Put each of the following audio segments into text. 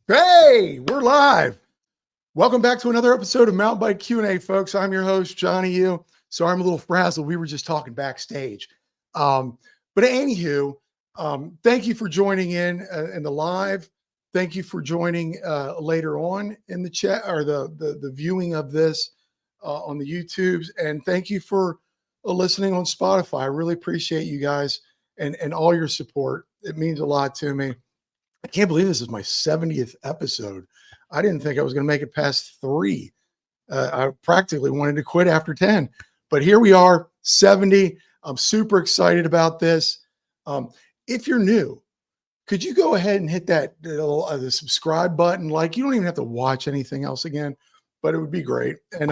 Hey, we're live. Welcome back to another episode of Mountain Bike Q&A, folks. I'm your host, Johnny U. Sorry, I'm a little frazzled. We were just talking backstage. But anywho, thank you for joining in the live. Thank you for joining later on in the chat or the viewing of this on the YouTubes. And thank you for listening on Spotify. I really appreciate you guys and all your support. It means a lot to me. I can't believe this is my 70th episode. I didn't think I was going to make it past 3. I practically wanted to quit after 10, but here we are, 70. I'm super excited about this. If you're new, could you go ahead and hit that the subscribe button? Like, you don't even have to watch anything else again, but it would be great. And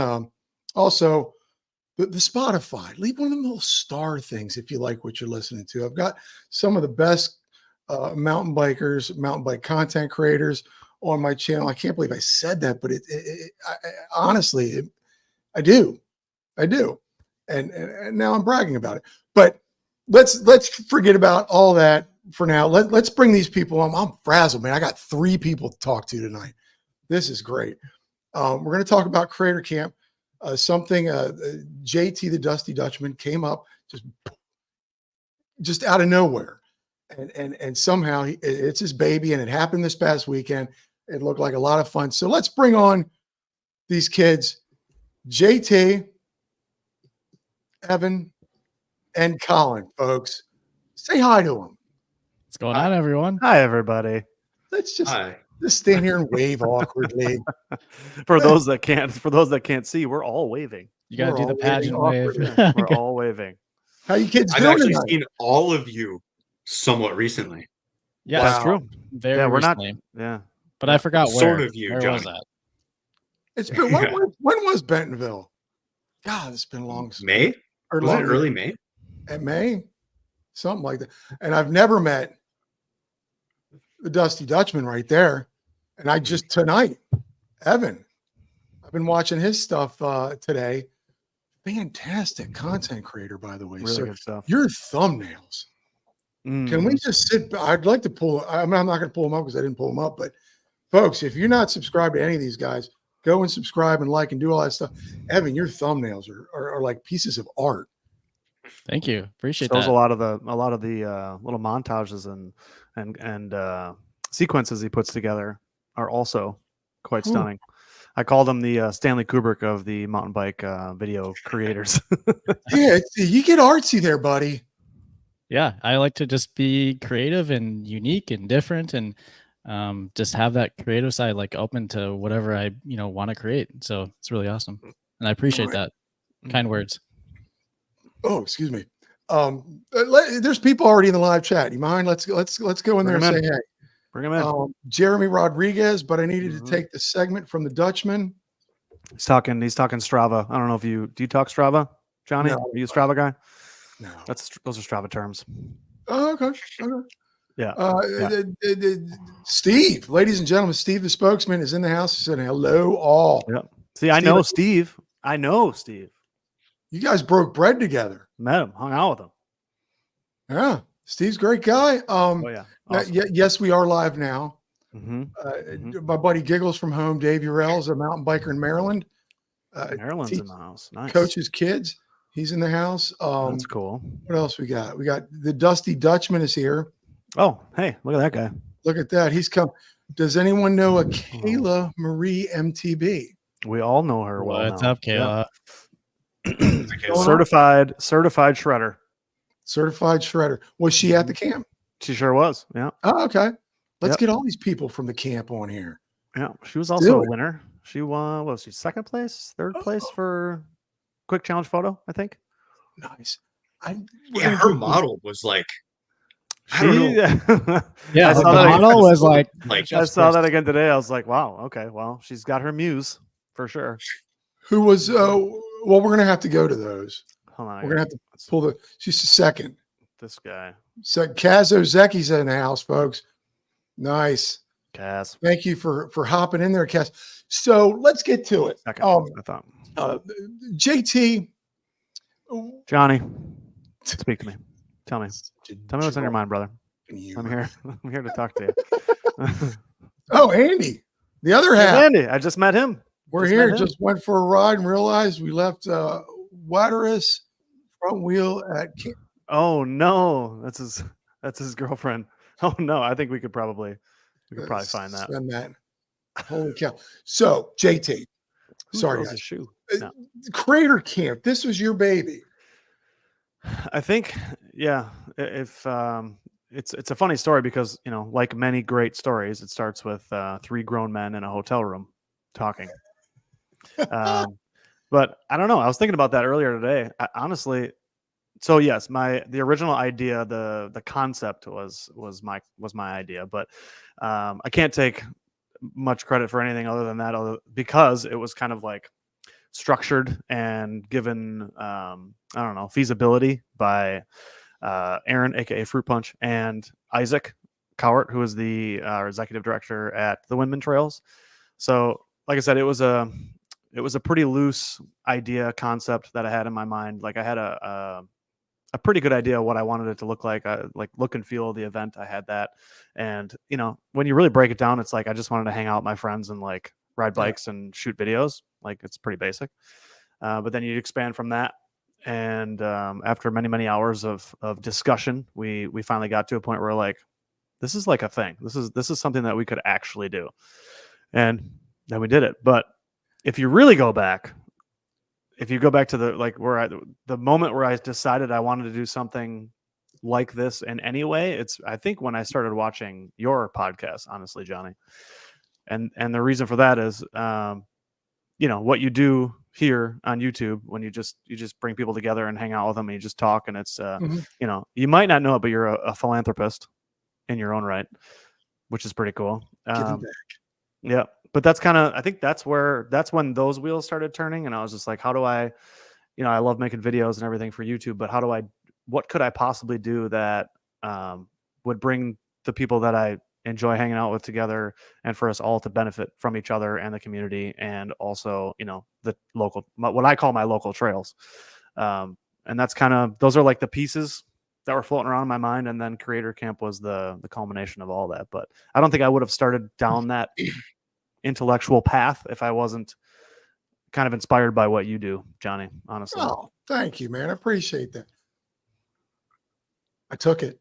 also the Spotify, leave one of them little star things if you like what you're listening to. I've got some of the best mountain bikers, mountain bike content creators on my channel. I can't believe I said that, but honestly, I do. And now I'm bragging about it, but let's forget about all that for now. Let's bring these people on. I'm frazzled, man. I got 3 people to talk to tonight. This is great. We're going to talk about Creator Camp. Something JT the Dusty Dutchman came up just out of nowhere. And somehow it's his baby, and it happened this past weekend. It looked like a lot of fun. So let's bring on these kids, JT, Evan, and Colin, folks. Say hi to them. What's going on, everyone? Hi, everybody. Let's just stand here and wave awkwardly. For those that can't see, we're all waving. You got to do the pageant wave. We're all waving. How you kids I've doing actually tonight? seen all of you somewhat recently. Yeah, Wow. that's true. Very Yeah, we're recently. not. Yeah. But I forgot where. Sort of you, where Johnny. was that? It's been when was Bentonville? God, it's been long. May? Or Was it longer. early May? At May, something like that. And I've never met the Dusty Dutchman right there. And I just tonight, Evan, I've been watching his stuff today. Fantastic content creator, by the way, Really sir. good stuff. Your thumbnails. Can we just sit? I'd like to pull. I'm not going to pull them up because I didn't pull them up. But folks, if you're not subscribed to any of these guys, go and subscribe and like and do all that stuff. Evan, your thumbnails are like pieces of art. Thank you. Appreciate Shows that. a lot of the little montages and sequences he puts together are also quite stunning. I called him the Stanley Kubrick of the mountain bike video creators. Yeah, you get artsy there, buddy. Yeah, I like to just be creative and unique and different, and just have that creative side like open to whatever I want to create. So it's really awesome, and I appreciate that. Kind words. Oh, excuse me. There's people already in the live chat. You mind? Let's go in there and say hey. Bring him in. Jeremy Rodriguez, but I needed to take the segment from the Dutchman. He's talking Strava. I don't know if do you talk Strava, Johnny? No. Are you a Strava guy? No. Those are Strava terms. Oh, okay. Yeah. Steve, ladies and gentlemen, Steve, the spokesman, is in the house. He said, hello, all. Yep. See, I know Steve. You guys broke bread together. Met him, hung out with him. Yeah. Steve's a great guy. Oh, yeah. Awesome. Yes, we are live now. Mm-hmm. My buddy Giggles from home, Dave Urell, is a mountain biker in Maryland. Maryland's in the house. Nice. Coaches kids. He's in the house. That's cool. What else we got? We got the Dusty Dutchman is here. Oh, hey, look at that guy. Look at that. He's come. Does anyone know a.k.a. Marie MTB? We all know her well. What's now. up, Kayla? Yeah. Certified shredder. Certified shredder. Was she at the camp? She sure was. Yeah. Oh, okay. Let's get all these people from the camp on here. Yeah. She was also a winner. She won, what was she, second place, third place for quick challenge photo, I think. Nice. Her model was like, I don't know. Yeah, I the saw that model was like I saw that again today. I was like, wow, okay, well, she's got her muse for sure. Who was well, we're gonna have to go to those. Hold on. We're gonna have to pull the she's the second. This guy. So Kaz Ozecki's in the house, folks. Nice. Kaz. Thank you for hopping in there, Kaz. So let's get to it. Second, I thought. JT. Johnny, speak to me. Tell me what's on your mind, brother. I'm here. I'm here to talk to you. Oh, Andy, the other There's half. Andy. I just met him. We're Just here. met him. Just went for a ride and realized we left Waterous front wheel at camp. Oh no, that's his girlfriend. Oh no, I think we could probably find that. Send that. Holy cow! So JT, Who sorry throws guys. a shoe? No. Crater Camp. This was your baby. I think, yeah. If it's a funny story because like many great stories, it starts with 3 grown men in a hotel room talking. But I don't know. I was thinking about that earlier today. Honestly, so yes, the original idea, the concept was my idea, but I can't take much credit for anything other than that, because it was kind of like structured and given I don't know, feasibility by Aaron, aka Fruit Punch, and Isaac Cowart, who is the executive director at the Windman Trails. So like I said, it was a pretty loose idea concept that I had in my mind. Like I had a pretty good idea of what I wanted it to look like look and feel of the event. I had that. And when you really break it down, it's like I just wanted to hang out with my friends and like ride bikes and shoot videos. Like it's pretty basic. But then you expand from that. And after many hours of discussion, we finally got to a point where like, this is like a thing. This is something that we could actually do. And then we did it. But if you really go back, to the moment where I decided I wanted to do something like this in any way, it's I think when I started watching your podcast, honestly, Johnny. And the reason for that is what you do here on YouTube when you just bring people together and hang out with them and you just talk, and it's you might not know it, but you're a philanthropist in your own right, which is pretty cool. Giving back. Yeah, but that's kind of, I think that's when those wheels started turning, and I was just like, how do I, I love making videos and everything for YouTube, but what could I possibly do that would bring the people that I enjoy hanging out with together, and for us all to benefit from each other and the community, and also the local, what I call my local trails. And that's kind of, those are like the pieces that were floating around in my mind, and then Creator Camp was the culmination of all that. But I don't think I would have started down that intellectual path if I wasn't kind of inspired by what you do, Johnny, honestly. Oh, thank you, man. I appreciate that. I took it.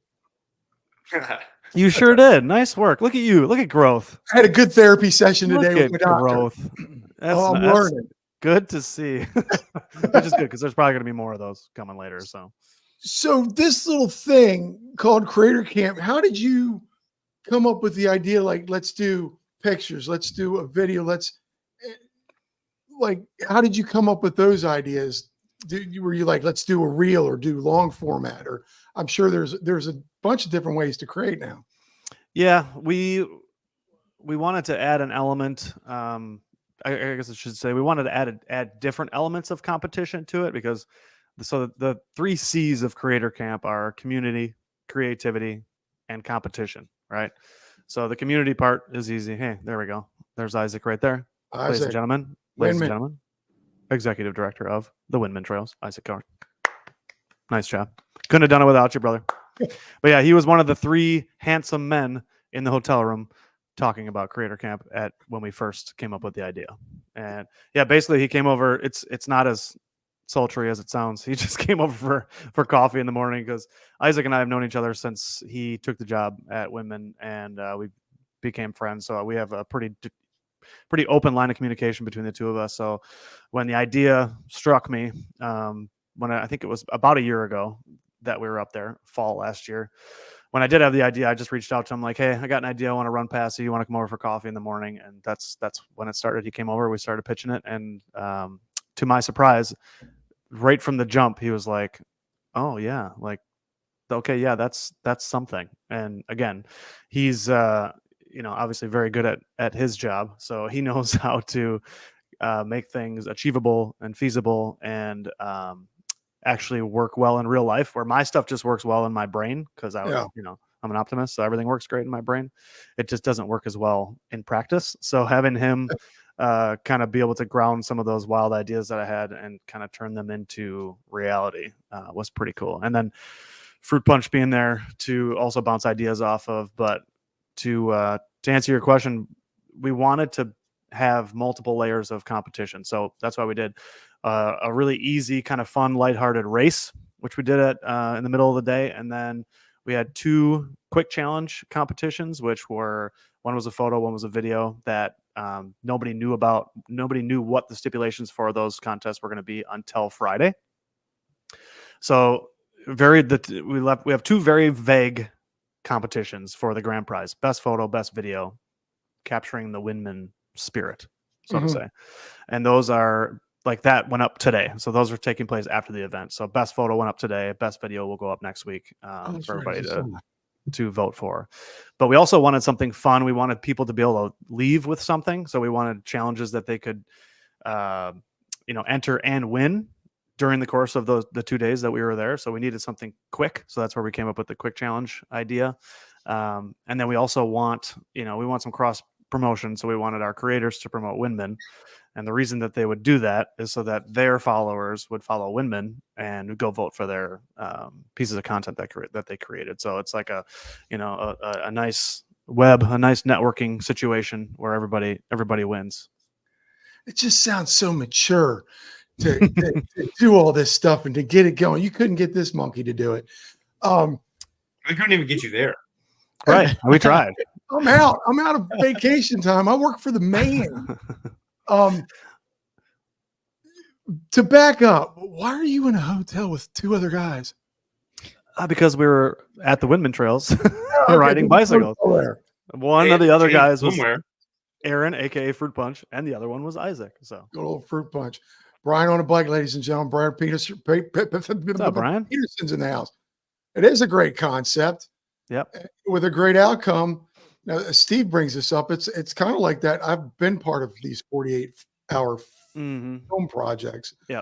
You sure did. Nice work. Look at you. Look at growth. I had a good therapy session today with my doctor. Growth. That's I'm learning. Good to see. Which is good because there's probably going to be more of those coming later. So this little thing called Creator Camp, how did you come up with the idea? Like, let's do pictures, let's do a video, how did you come up with those ideas? Were you like, let's do a reel or do long format? Or I'm sure there's a bunch of different ways to create now. Yeah, we wanted to add an element. I guess I should say we wanted to add different elements of competition to it, because the 3 C's of Creator Camp are community, creativity, and competition, right? So the community part is easy. Hey, there we go. There's Isaac right there. Ladies and gentlemen, executive director of the Windman Trails, Isaac Cowart. Nice job. Couldn't have done it without you, brother. But yeah, he was one of the 3 handsome men in the hotel room talking about Creator Camp when we first came up with the idea. And yeah, basically he came over. It's not as sultry as it sounds. He just came over for coffee in the morning, because Isaac and I have known each other since he took the job at Windman, and we became friends. So we have a pretty open line of communication between the two of us. So when the idea struck me, when I think it was about a year ago that we were up there, fall last year, when I did have the idea, I just reached out to him like, hey, I got an idea. I want to run past you. You want to come over for coffee in the morning? And that's when it started. He came over, we started pitching it. And to my surprise, right from the jump, he was like, oh yeah, like, okay, yeah, that's something. And again, he's, obviously very good at his job. So he knows how to make things achievable and feasible, and actually work well in real life, where my stuff just works well in my brain, because I'm an optimist, so everything works great in my brain. It just doesn't work as well in practice. So having him kind of be able to ground some of those wild ideas that I had and kind of turn them into reality was pretty cool. And then Fruit Punch being there to also bounce ideas off of. But to answer your question, we wanted to have multiple layers of competition. So that's why we did a really easy, kind of fun, lighthearted race, which we did in the middle of the day. And then we had 2 quick challenge competitions, which were, one was a photo, one was a video, that nobody knew about. Nobody knew what the stipulations for those contests were going to be until Friday. So we have 2 very vague competitions for the grand prize: best photo, best video, capturing the Windman spirit, so to say. And those are like, that went up today. So those are taking place after the event. So best photo went up today. Best video will go up next week for everybody to vote for. But we also wanted something fun. We wanted people to be able to leave with something. So we wanted challenges that they could, enter and win during the course of the 2 days that we were there. So we needed something quick. So that's where we came up with the quick challenge idea. And then we also want some cross promotion. So we wanted our creators to promote Windman. And the reason that they would do that is so that their followers would follow Windman and go vote for their pieces of content that they created. So it's like a nice a nice networking situation where everybody wins. It just sounds so mature to do all this stuff and to get it going. You couldn't get this monkey to do it. I couldn't even get you there. Right. We tried. I'm out of vacation time. I work for the man. To back up, why are you in a hotel with 2 other guys? Because we were at the Windman Trails riding bicycles. One of the other guys was Aaron, a.k.a. Fruit Punch, and the other one was Isaac. So good old Fruit Punch. Brian on a bike, ladies and gentlemen. Brian Peterson. What's up, Brian? Peterson's in the house. It is a great concept. Yep. With a great outcome. Now, Steve brings this up. It's kind of like that. I've been part of these 48-hour film projects. Yeah.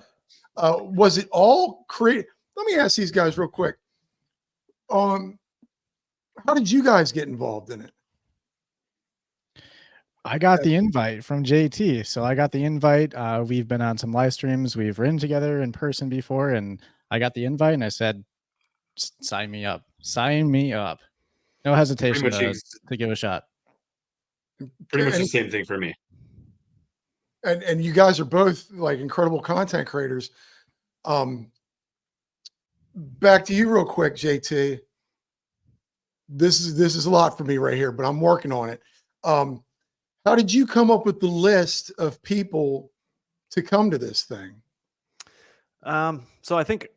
Was it all created? Let me ask these guys real quick. How did you guys get involved in it? I got the invite from JT. So I got the invite. We've been on some live streams. We've ridden together in person before, and I got the invite and I said, sign me up. Sign me up. No hesitation to give a shot. Pretty much the same thing for me. And you guys are both like incredible content creators. Back to you real quick, JT. This is a lot for me right here, but I'm working on it. How did you come up with the list of people to come to this thing? So I think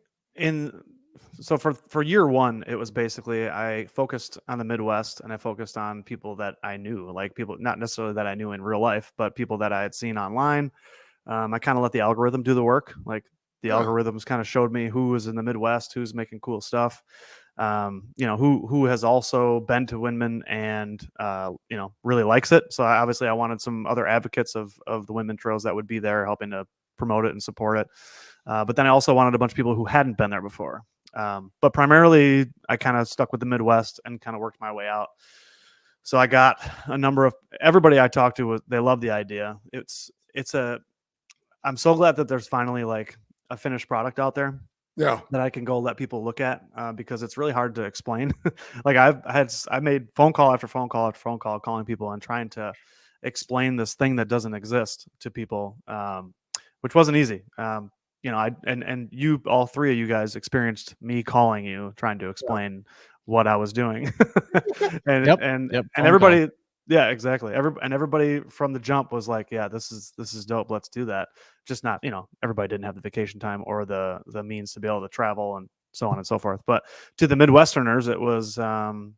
for year 1, it was basically, I focused on the Midwest and I focused on people that I knew, like people not necessarily that I knew in real life, but people that I had seen online. I kind of let the algorithm do the work. Like the algorithms kind of showed me who was in the Midwest, who's making cool stuff. Who has also been to Windman and really likes it. So I wanted some other advocates of the Windman Trails that would be there helping to promote it and support it. But then I also wanted a bunch of people who hadn't been there before. But primarily I kind of stuck with the Midwest and kind of worked my way out. So I got a number of everybody I talked to they love the idea. I'm so glad that there's finally like a finished product out there. Yeah, that I can go let people look at because it's really hard to explain. Like I made phone call after phone call after phone call calling people and trying to explain this thing that doesn't exist to people, which wasn't easy. And you, all 3 of you guys experienced me calling you trying to explain what I was doing. and everybody. Yeah, exactly. Everybody from the jump was like, yeah, this is dope. Let's do that. Just not, everybody didn't have the vacation time or the means to be able to travel and so on and so forth. But to the Midwesterners, it was, 5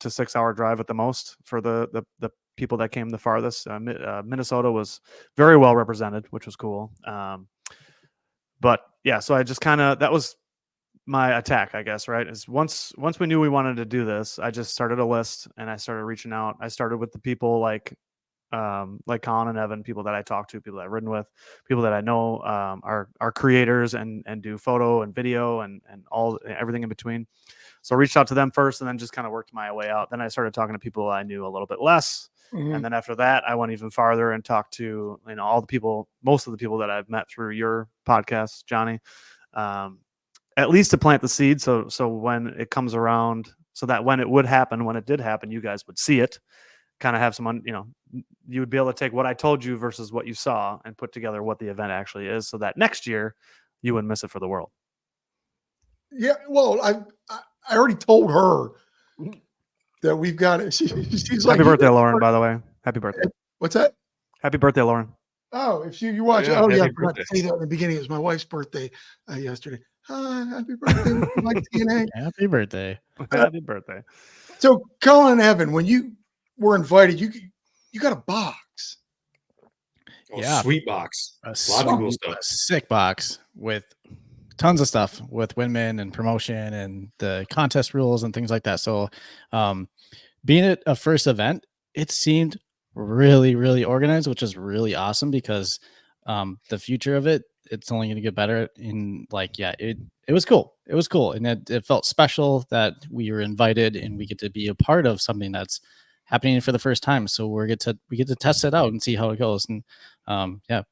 to 6 hour drive at the most for the people that came the farthest. Minnesota was very well represented, which was cool. But yeah, so I just that was my attack, I guess, right? Is once we knew we wanted to do this, I just started a list and I started reaching out. I started with the people like Colin and Evan, people that I talked to, people that I've ridden with, people that I know are creators and do photo and video and everything in between. So I reached out to them first and then just kind of worked my way out. Then I started talking to people I knew a little bit less. And then after that, I went even farther and talked to, most of the people that I've met through your podcast, Johnny. At least to plant the seed. So when it comes around, so that when it did happen, you guys would see it kind of have some, you would be able to take what I told you versus what you saw and put together what the event actually is, so that next year you wouldn't miss it for the world. Yeah, well, I already told her that we've got it. She's like, Happy birthday, Lauren, by the way. Happy birthday. What's that? Happy birthday, Lauren. Oh, if you watch, yeah, oh yeah, I happy forgot to birthday. say that in the beginning. It was my wife's birthday yesterday. Happy birthday, Mike TNA. Happy birthday. Happy birthday. So, Colin and Evan, when you were invited, you got a box. Oh, Yeah. sweet box. A Lots of cool stuff. sick box with tons of stuff with Windman and promotion and the contest rules and things like that. So, being at a first event, it seemed really, really organized, which is really awesome because the future of it's only going to get better. In like, yeah, it was cool. It was cool, and it felt special that we were invited and we get to be a part of something that's happening for the first time. So we get to test it out and see how it goes. And yeah.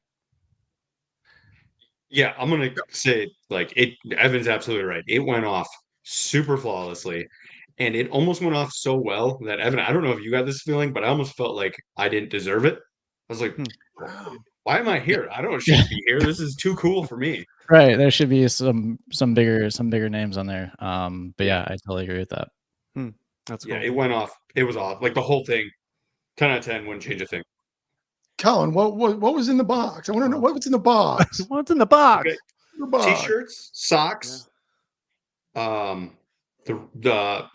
Yeah, I'm gonna say like it. Evan's absolutely right. It went off super flawlessly, and it almost went off so well that Evan, I don't know if you got this feeling, but I almost felt like I didn't deserve it. I was like, Wow. why am I here? I don't shouldn't be here. This is too cool for me. Right. There should be some bigger names on there. But yeah, I totally agree with that. That's cool. Yeah, it went off. It was off. Like the whole thing, 10 out of 10 wouldn't change a thing. Colin, what was in the box? I want to know what's in the box. What's in the box? Okay. The box. T-shirts, socks. The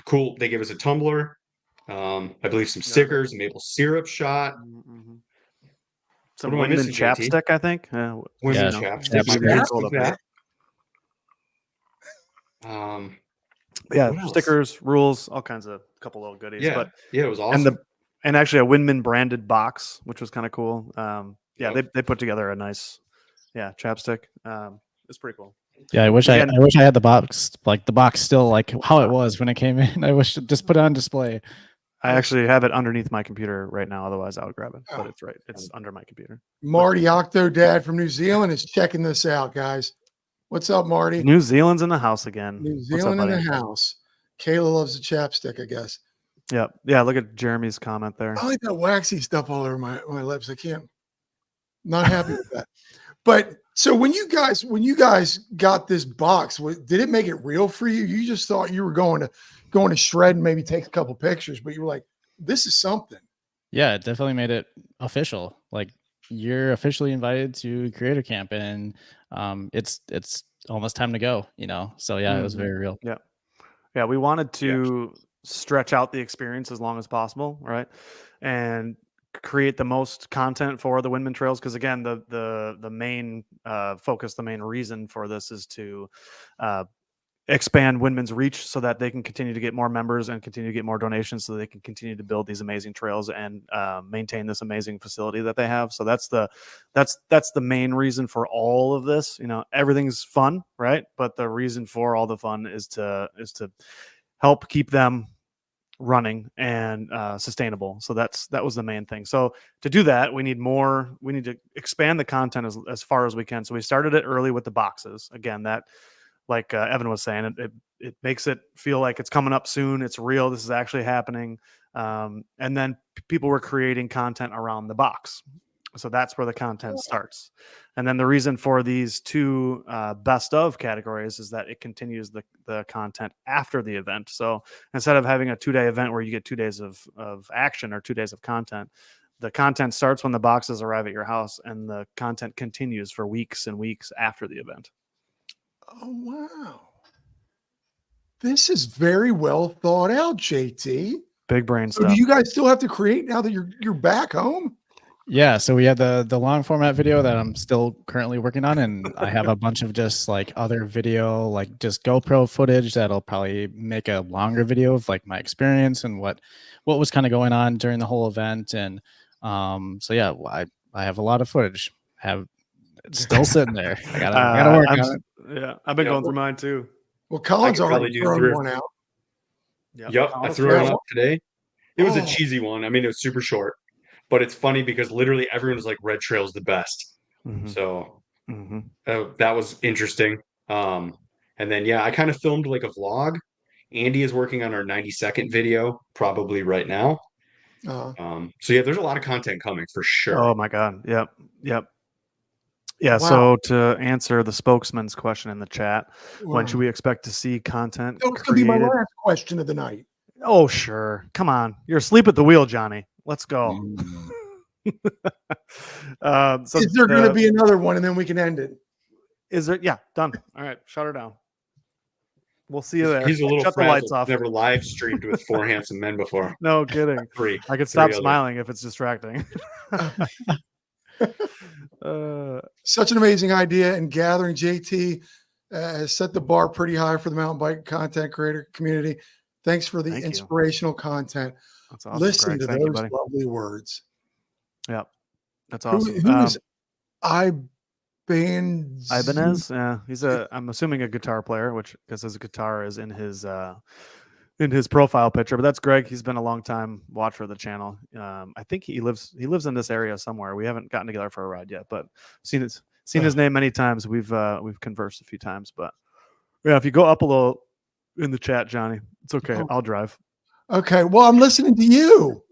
cool. They gave us a tumbler. I believe some stickers, maple syrup shot. Mm-hmm. Some What am I women missing, JT? chapstick, I think. Women Yeah. chapstick. Chapstick. My bad. Cool to That. Yeah, What else? stickers, rules, all kinds of couple little goodies. Yeah, But yeah, it was awesome. and actually a Windman branded box, which was kind of cool. Yeah, Yep. they put together a nice, chapstick. It's pretty cool. Yeah, I wish Again- I wish I had the box, like the box still like how it was when it came in. I wish to just put it on display. I actually have it underneath my computer right now. Otherwise, I would grab it. But Oh. it's right. It's under my computer. Marty Octodad from New Zealand is checking this out, guys. What's up, Marty? New Zealand's in the house again. New What's up, Zealand in buddy? the house. Kayla loves the chapstick, I guess. Yep. Yeah. Look at Jeremy's comment there. I like that waxy stuff all over my lips. I can't. Not happy with that. But so when you guys got this box, did it make it real for you? You just thought you were going to shred and maybe take a couple pictures, but you were like, this is something. Yeah, it definitely made it official. Like you're officially invited to Creator Camp, and it's almost time to go. So yeah, it was very real. Yeah. We wanted to stretch out the experience as long as possible, right? And create the most content for the Windman Trails, because again, the main focus, the main reason for this is to expand Windman's reach so that they can continue to get more members and continue to get more donations, so they can continue to build these amazing trails and maintain this amazing facility that they have. So that's the main reason for all of this. Everything's fun, right? But the reason for all the fun is to help keep them running and sustainable. So that was the main thing. So to do that, we need to expand the content as far as we can. So we started it early with the boxes. Again, that like Evan was saying, it makes it feel like it's coming up soon. It's real. This is actually happening. And then people were creating content around the box. So that's where the content starts. And then the reason for these two best of categories is that it continues the content after the event. So instead of having a 2-day event where you get 2 days of action or 2 days of content, the content starts when the boxes arrive at your house, and the content continues for weeks and weeks after the event. Oh, wow. This is very well thought out, JT. Big brain So stuff. do you guys still have to create now that you're back home? Yeah, so we have the long format video that I'm still currently working on, and I have a bunch of just like other video, like just GoPro footage that'll probably make a longer video of like my experience and what was kind of going on during the whole event. And so yeah, I have a lot of footage. It's still sitting there. I gotta work on it. Yeah, I've been going through mine too. Well, Colin's I could already probably do thrown one out. Yep, I threw one up today. It was a cheesy one. I mean, it was super short, but it's funny because literally everyone was like, "Red Trail's the best." Mhm. So Mhm. that was interesting. And then I kind of filmed like a vlog. Andy is working on our 90-second video probably right now. So yeah, there's a lot of content coming for sure. Oh my God. Yep. Yeah. Wow. So to answer the spokesman's question in the chat, when should Wow. we expect to see content That was going to be my created? last question of the night. Oh, sure. Come on. You're asleep at the wheel, Johnny. Let's go. So Is there going to be another one, and then we can end it? Is there? Yeah, done. All right, shut her down. We'll see you there. He's a little Shut the lights frazzled. off. Never live streamed with 4 handsome men before. No kidding. Three. I could Three stop other. smiling if it's distracting. Such an amazing idea, and gathering JT has set the bar pretty high for the mountain bike content creator community. Thanks for the Thank you. inspirational content. That's awesome. Listen Greg. to Thank you, those buddy. lovely words. Yep, that's awesome. Who is Ibanez? Ibanez? Yeah, he's I'm assuming a guitar player, which because his guitar is in his profile picture. But that's Greg. He's been a long time watcher of the channel. I think he lives in this area somewhere. We haven't gotten together for a ride yet, but seen his name many times. We've conversed a few times. But yeah, if you go up a little in the chat, Johnny, it's okay. Oh. I'll drive. Okay, well, I'm listening to you.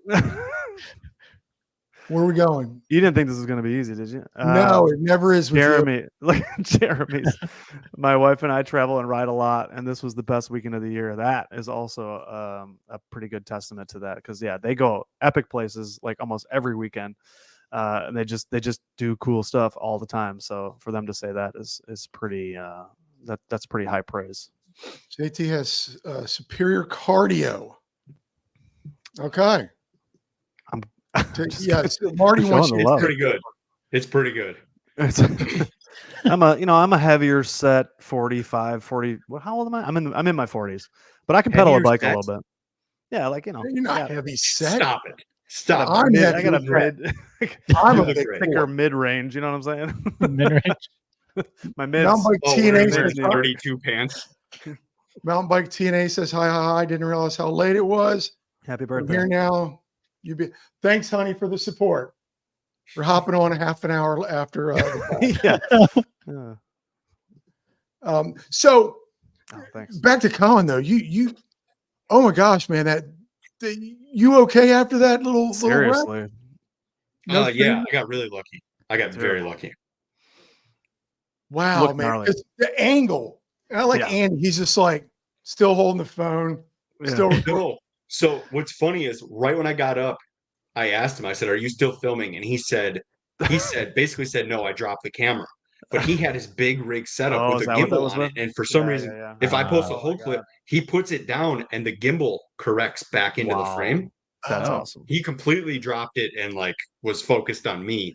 Where are we going? You didn't think this was going to be easy, did you? No, it never is with Jeremy, like Jeremy's. My wife and I travel and ride a lot, and this was the best weekend of the year. That is also a pretty good testament to that, because yeah, they go epic places like almost every weekend, and they just do cool stuff all the time. So for them to say that is pretty that's pretty high praise. JT has superior cardio. Okay. Yes, Marty wants you. It's pretty good. It's pretty good. I'm a heavier set 45, 40. How old am I? I'm in my 40s, but I can pedal a bike a little bit. Yeah, like You're not heavy set. Stop it. Stop. I'm I heavy got a set. mid. I'm a a big thicker mid range. You know what I'm saying? Mid range. My mids. Mountain Bike Oh, TNA wearing says, 32 pants. Mountain Bike TNA says hi, hi, hi. Didn't realize how late it was. Happy I'm birthday. here now. Thanks, honey, for the support. We're hopping on a half an hour after the Yeah. So Oh, thanks. back to Colin though. You oh my gosh, man, you okay after that little wreck? Seriously. No Yeah, thing? I got really lucky. I got very lucky. Wow, Looked man. gnarly. 'Cause the angle. And I like Andy. He's just like still holding the phone. Yeah. Still No. So what's funny is right when I got up, I asked him, I said, "Are you still filming?" And he basically said, "No, I dropped the camera." But he had his big rig setup Oh, with is a that what that gimbal was on it. with? And for some reason, if I post a Oh, whole my clip, God. he puts it down and the gimbal corrects back into the Wow. frame. That's Oh. awesome. He completely dropped it and like was focused on me.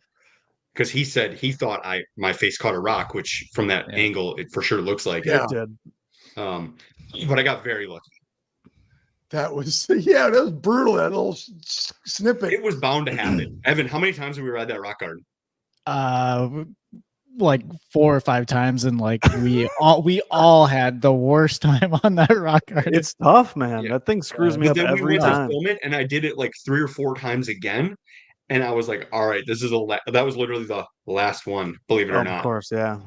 Because he said he thought my face caught a rock, which from that angle it for sure looks like Yeah. It did. But I got very lucky. that was that was brutal. That little snippet. It was bound to happen. Evan, how many times did we ride that rock garden? Like 4 or 5 times, and like we all had the worst time on that rock garden. It's tough, man. Yeah. That thing screws me But up then we every went to time. film it, and I did it like 3 or 4 times again, and I was like, "All right, this is that was literally the last one, believe it or Of not." course, yeah.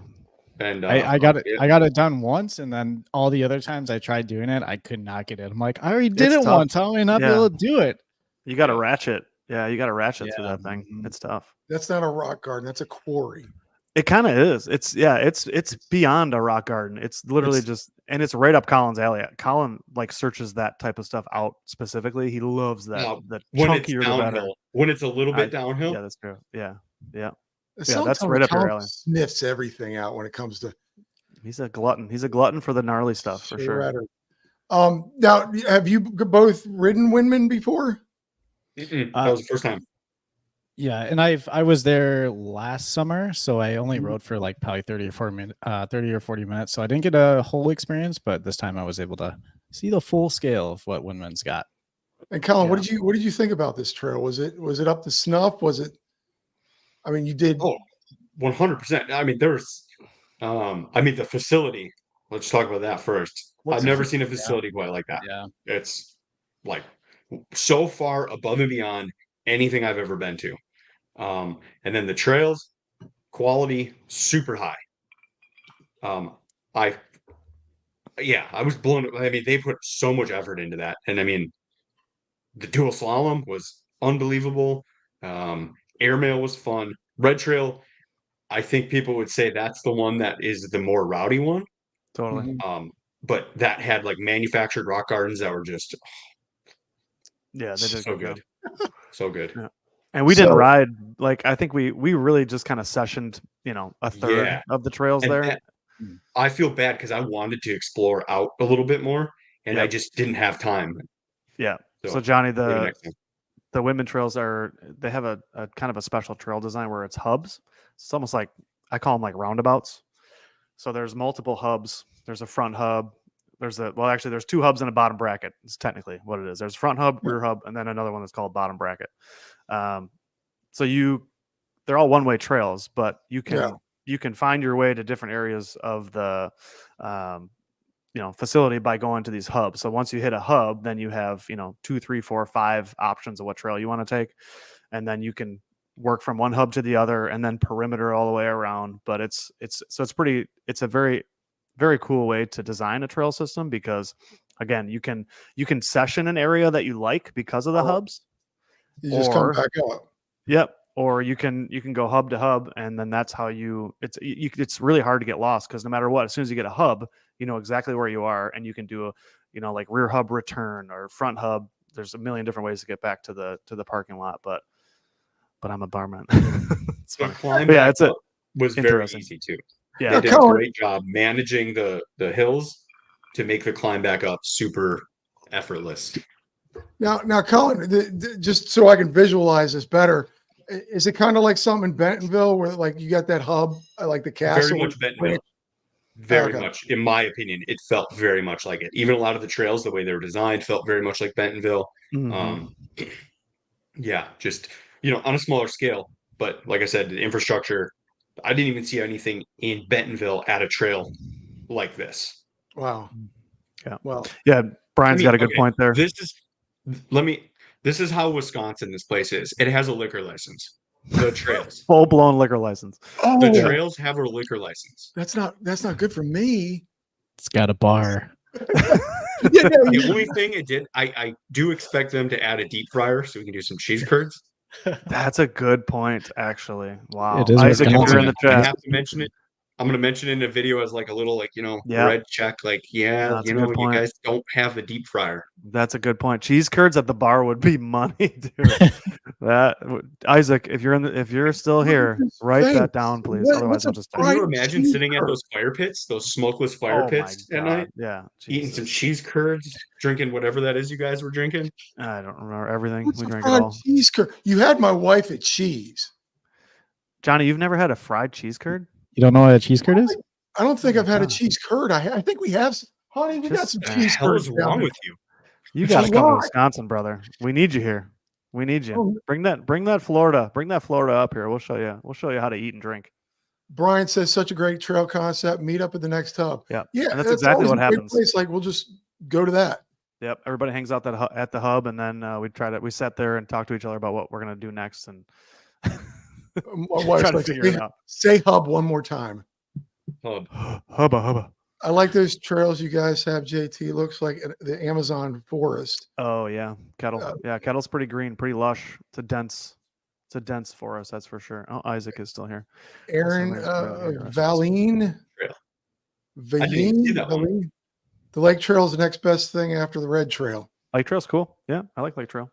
And I got it done once, and then all the other times I tried doing it, I could not get it. I'm like, I already did It's it tough. once. How am I not be able to do it? You got to ratchet. Yeah, you got to ratchet through Yeah. that thing. It's tough. That's not a rock garden. That's a quarry. It kind of is. It's beyond a rock garden. It's literally and it's right up Colin's alley. Colin like searches that type of stuff out specifically. He loves that. The when it's chunkier the better. downhill, when it's a little bit downhill. Yeah, that's true. Yeah. Sometimes that's right up your Colin alley. Sniffs everything out when it comes to. He's a glutton. He's a glutton for the gnarly stuff for sure. Now, have you both ridden Windman before? That was the first time. Yeah, and I was there last summer, so I only rode for like probably 30 or 40 minutes. So I didn't get a whole experience, but this time I was able to see the full scale of what Windman's got. And Colin, what did you think about this trail? Was it up to snuff? Was it? I mean, you did. Oh, 100%. I mean, the facility. Let's talk about that first. I've never seen a facility quite like that. Yeah, it's like so far above and beyond anything I've ever been to. And then the trails, quality, super high. I was blown. I mean, they put so much effort into that. And I mean, the dual slalom was unbelievable. Airmail was fun. Red Trail, I think people would say that's the one that is the more rowdy one. Totally. Mhm. But that had like manufactured rock gardens that were just Yeah, they did a so good good. job. So good. Yeah. And we didn't So- ride, like, I think we really just kind of sessioned, a third Yeah. of the trails And there. that, I feel bad because I wanted to explore out a little bit more and I Yep. just didn't have time. Yeah. So So Johnny, maybe the next time. Whitman trails they have a kind of a special trail design where it's hubs. It's almost like, I call them like roundabouts. So there's multiple hubs. There's a front hub. Actually, there's two hubs in a bottom bracket. It's technically what it is. There's front hub, rear hub, and then another one that's called bottom bracket. So they're all one-way trails, but you can find your way to different areas of the facility by going to these hubs. So once you hit a hub, then you have 2, 3, 4, 5 options of what trail you want to take, and then you can work from one hub to the other, and then perimeter all the way around. But it's a very, very cool way to design a trail system, because again, you can session an area that you like because of the hubs. You just come Or- back up. Yep. Or you can go hub to hub, and then that's how it's really hard to get lost, because no matter what, as soon as you get a hub, you know exactly where you are, and you can do like rear hub return or front hub. There's a million different ways to get back to the parking lot, but I'm a barman. It's The funny. climb But yeah, back it's up was very interesting. easy too. Yeah. They did a Colin- great job managing the hills to make the climb back up super effortless. Now, Colin, just so I can visualize this better, is it kind of like something in Bentonville where like you got that hub, like the castle? Very much Bentonville. Very much, in my opinion, it felt very much like it. Even a lot of the trails, the way they were designed, felt very much like Bentonville. Mhm. Yeah, just on a smaller scale. But like I said, the infrastructure, I didn't even see anything in Bentonville at a trail like this. Wow. Yeah. Well, Yeah. Brian's got a good okay, point there. This is how Wisconsin this place is. It has a liquor license. The trails. Full blown liquor license. The oh, trails have a liquor license. that's not good for me. It's got a bar. Yeah, no, The only thing it did, I do expect them to add a deep fryer so we can do some cheese curds. That's a good point, actually. Wow. It is Isaac, if you're in the Wisconsin. I chat, have to mention it. I'm going to mention it in a video as like a little Yeah. red check. Like, yeah, No, that's a good you point. guys don't have the deep fryer. That's a good point. Cheese curds at the bar would be money, dude. Isaac, if you're still here, write that down, please. What's Otherwise, a I'll just Can you fried imagine cheese sitting at curd? those fire pits, those smokeless fire Oh my pits at night, God. Yeah. eating some Jesus. cheese curds, drinking whatever that is you guys were drinking? I don't remember everything. What's We a drank it fried all. cheese curd? You had my wife at cheese. Johnny, you've never had a fried cheese curd? You don't know what a cheese curd is? I don't think Oh I've my had a God. cheese curd. I think we have. Honey, we got Just- some the The cheese hell curds is down wrong there. with you? You It's got to a come to lie. Wisconsin, brother. We need you here. We need you. Oh. Bring that Florida. Bring that Florida up here. We'll show you. We'll show you how to eat and drink. Brian says such a great trail concept. Meet up at the next hub. Yeah. Yeah, And that's exactly always what a great happens. place. Like we'll just go to that. Yep. Everybody hangs out at the hub, and then we sat there and talked to each other about what we're gonna do next, and My wife's try to like, figure it out. say hub one more time. Hub. Hubba. I like those trails you guys have, JT. Looks like the Amazon forest. Oh yeah, Kettle. Yeah, Kettle's pretty green, pretty lush. It's a dense forest, that's for sure. Oh, Isaac is still here. Aaron raise the red here, Valine. Trail. I didn't even see that one. Valine. The lake trail is the next best thing after the red trail. Lake Trail's cool. Yeah, I like Lake Trail.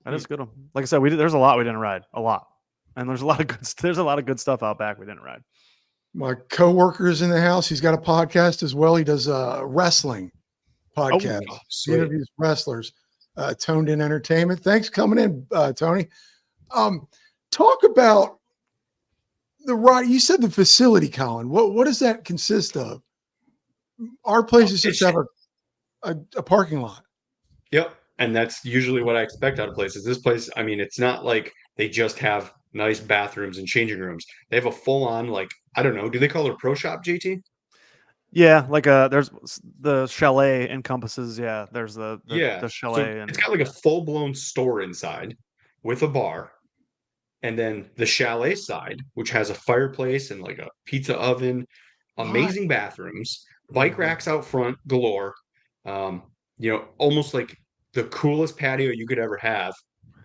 That is a good one. Like I said, there's a lot we didn't ride. A lot. And there's a lot of good stuff out back we didn't ride. My coworker's in the house. He's got a podcast as well. He does a wrestling podcast. Oh, He sweet. interviews wrestlers. Toned In Entertainment. Thanks for coming in, Tony. Talk about the ride. You said the facility, Colin. What does that consist of? Our places just have a parking lot. Yep. And that's usually what I expect out of places. This place, I mean, it's not like they just have nice bathrooms and changing rooms. They have a full on, like, I don't know, do they call it a pro shop, JT? Yeah, like there's the chalet encompasses. Yeah, there's the So chalet, and it's got like a full blown store inside with a bar. And then the chalet side, which has a fireplace and like a pizza oven, amazing bathrooms, bike racks out front galore. Almost like the coolest patio you could ever have.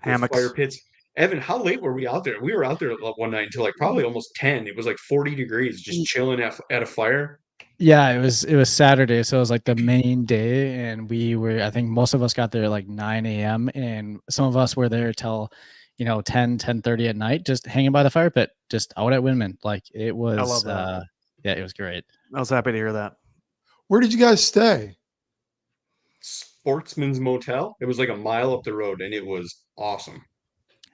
Hammocks. fire pits. Evan, how late were we out there? We were out there one night until like probably almost 10. It was like 40 degrees, just chilling at a fire. Yeah, it was Saturday, so it was like the main day, and I think most of us got there at like 9 a.m. and some of us were there till 10:30 at night, just hanging by the fire pit, just out at Windman. Like it was, I love that. Yeah, it was great. I was happy to hear that. Where did you guys stay? Sportsman's Motel. It was like a mile up the road, and it was awesome.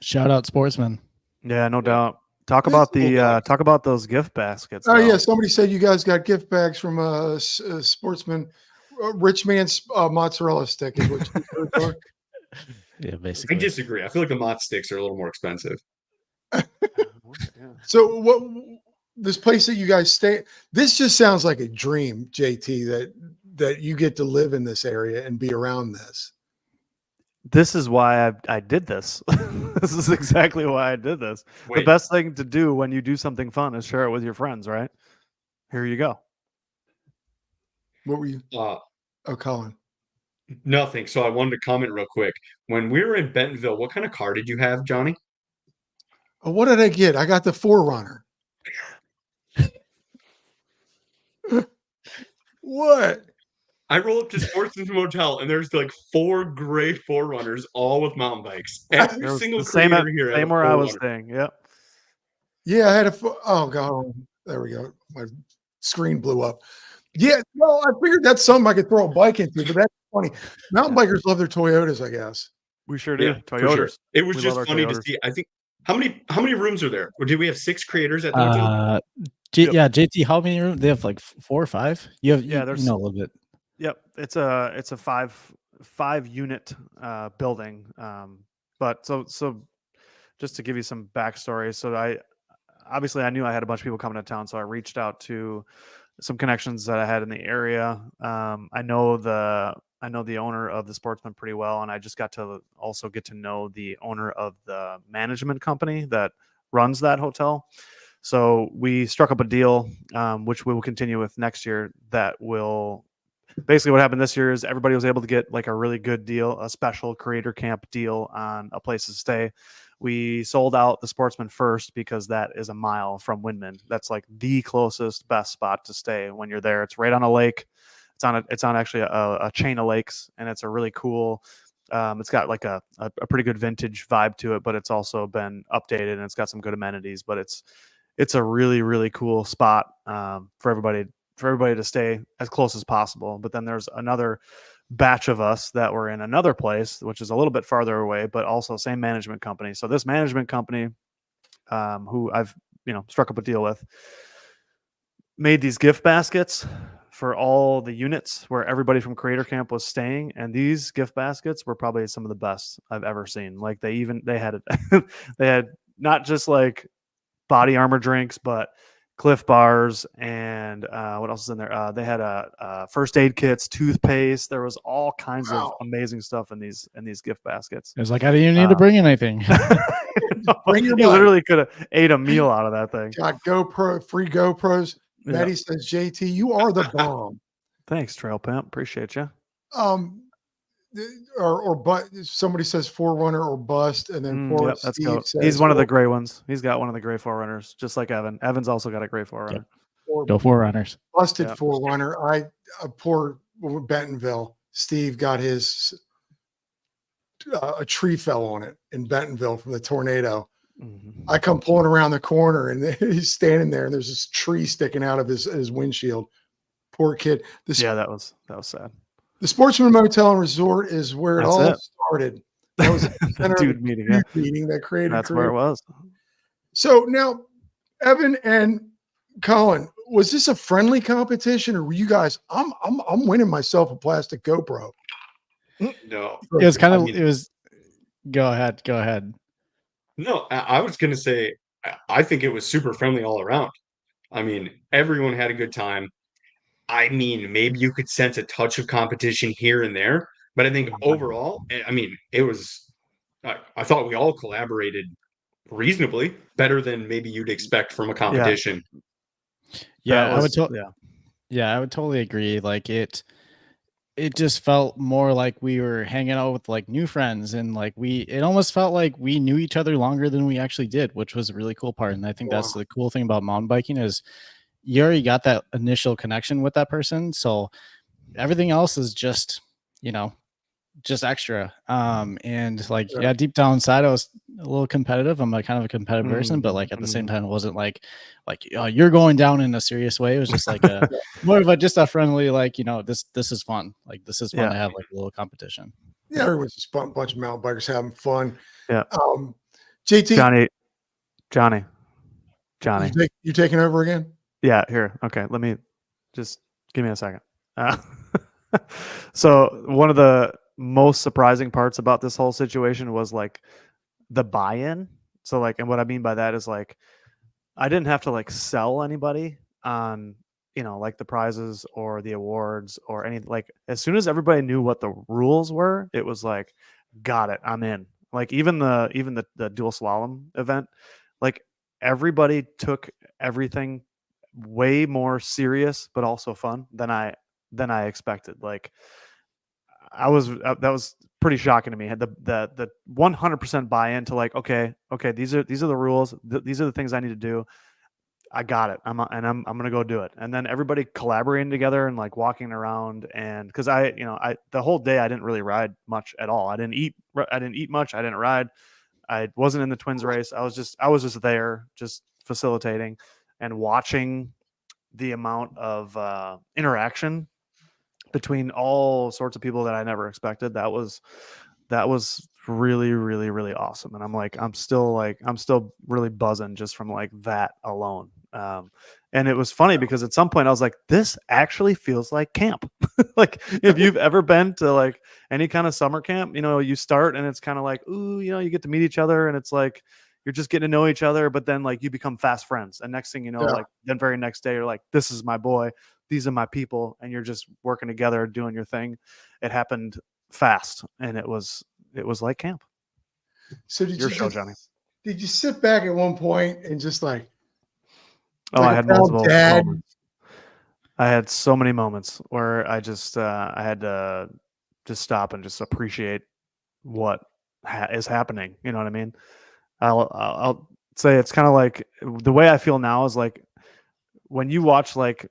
Shout out Sportsman. Yeah, no Yeah. doubt. Talk This about little the dog. talk about those gift baskets. Oh though. yeah, somebody said you guys got gift bags from Sportsman. Rich man's mozzarella stick is what you heard for. Yeah, I basically. disagree. I feel like the Mott sticks are a little more expensive. Yeah. So what this place that you guys stay, this just sounds like a dream, JT, that you get to live in this area and be around this. This is why I did this. This is exactly why I did this. The Wait, best thing to do when you do something fun is share it with your friends, right? Here you go. What were you? Oh, Colin. nothing. So I wanted to comment real quick. When we were in Bentonville, what kind of car did you have, Johnny? Oh, what did I get? I got the Forerunner. What? I roll up to Sportsman's Motel, and there's like 4 gray Forerunners, all with mountain bikes. Every There was single the same creator here had same a where I was Forerunner. staying. Yep. Yeah, I had oh god, there we go. My screen blew up. Yeah, well, I figured that's something I could throw a bike into, but that's funny. Mountain bikers love their Toyotas, I guess. We sure do. Yeah, for Toyotas. sure. It was We just love our funny to Toyotas. see. I think how many rooms are there? Or did we have 6 creators at the hotel? Yep. Yeah, JT, how many rooms? They have like 4 or 5. You have, Yeah, you there's know a little bit. Yep, it's a five unit building. But so just to give you some backstory, so I knew I had a bunch of people coming to town, so I reached out to some connections that I had in the area. I know the owner of the Sportsman pretty well, and I just got to also get to know the owner of the management company that runs that hotel. So we struck up a deal, which we will continue with next year. That will basically what happened this year is everybody was able to get like a really good deal, a special creator camp deal on a place to stay. We sold out the Sportsman first because that is a mile from Windman. That's like the closest, best spot to stay when you're there. It's right on a lake. It's on actually a chain of lakes, and it's a really cool. It's got like a pretty good vintage vibe to it, but it's also been updated and it's got some good amenities. But it's a really, really cool spot for everybody to stay as close as possible. But then there's another batch of us that were in another place, which is a little bit farther away, but also same management company. So this management company, who I've struck up a deal with, made these gift baskets for all the units where everybody from Creator Camp was staying, and these gift baskets were probably some of the best I've ever seen. Like they had it, they had not just like body armor drinks, but Cliff bars and what else is in there? They had first aid kits, toothpaste. There was all kinds of amazing stuff in these gift baskets. It was like I didn't even need to bring anything. Bring your You bike. literally could have ate a meal out of that thing. Got free GoPros. Yeah. Maddie says, JT, you are the bomb. Thanks, Trail Pimp. Appreciate you. But somebody says Forerunner or bust, and then Yep, let's Steve go. says He's one of the gray ones. He's got one of the gray Forerunners, just like Evan. Evan's also got a gray Forerunner. Go Forerunners. Busted Yeah. Forerunner. Poor Bentonville. Steve got his a tree fell on it in Bentonville from the tornado. Mhm. I come pulling around the corner and he's standing there and there's this tree sticking out of his windshield. Poor kid. Yeah, that was sad. The Sportsman Motel and Resort is where it That's all it. started. That was the center of the Dude meeting. Yeah, meeting that created. that's where it was. So now, Evan and Colin, was this a friendly competition, or were you guys? I'm winning myself a plastic GoPro. No. It was kind of. I mean- It was. Go ahead. No, I was gonna say I think it was super friendly all around. I mean, everyone had a good time. I mean, maybe you could sense a touch of competition here and there, but I think overall, I mean, it was. I thought we all collaborated reasonably, better than maybe you'd expect from a competition. Yeah, That I would. was- Yeah, I would totally agree. Like it. it just felt more like we were hanging out with like new friends, and like it almost felt like we knew each other longer than we actually did, which was a really cool part. And I think that's Wow. the cool thing about mountain biking is you already got that initial connection with that person. So everything else is just, you know, just extra. And like, Yeah. yeah, deep down inside, I was a little competitive. I'm like kind of a competitive person, but like at the same Mhm. time, it wasn't like, oh, you're going down in a serious way. It was just like a more of a just a friendly, like, you know, this is fun. Like this is fun Yeah. to have like a little competition. Yeah, everyone's just a bunch of mountain bikers having fun. Yeah. JT, Johnny, you taking over again? Yeah, here. Okay, let me just give me a second. Uh, so one of the most surprising parts about this whole situation was like the buy-in. So like, and what I mean by that is like, I didn't have to like sell anybody on, like the prizes or the awards or any, like as soon as everybody knew what the rules were, it was like, got it, I'm in. Like even the dual slalom event, like everybody took everything way more serious but also fun than I expected. Like that was pretty shocking to me. Had the 100% buy-in to like, okay, these are the rules. These are the things I need to do. I got it. I'm gonna go do it. And then everybody collaborating together and like walking around, and because I the whole day I didn't really ride much at all. I didn't eat much. I didn't ride. I wasn't in the twins race. I was just there, just facilitating and watching the amount of interaction between all sorts of people that I never expected. That was really, really, really awesome. And I'm still really buzzing just from like that alone. And it was funny because at some point I was like, this actually feels like camp. Like if you've ever been to like any kind of summer camp, you start and it's kind of like, ooh, you get to meet each other and it's like you're just getting to know each other, but then like you become fast friends. And next thing you know, Yeah. like then very next day, you're like, this is my boy, these are my people, and you're just working together, doing your thing. It happened fast, and it was like camp. So did Your you show, just Johnny. did you sit back at one point and just like Oh, I a had proud multiple dad? moments. I had so many moments where I had to just stop and just appreciate what is happening. You know what I mean? I'll say it's kind of like the way I feel now is like when you watch like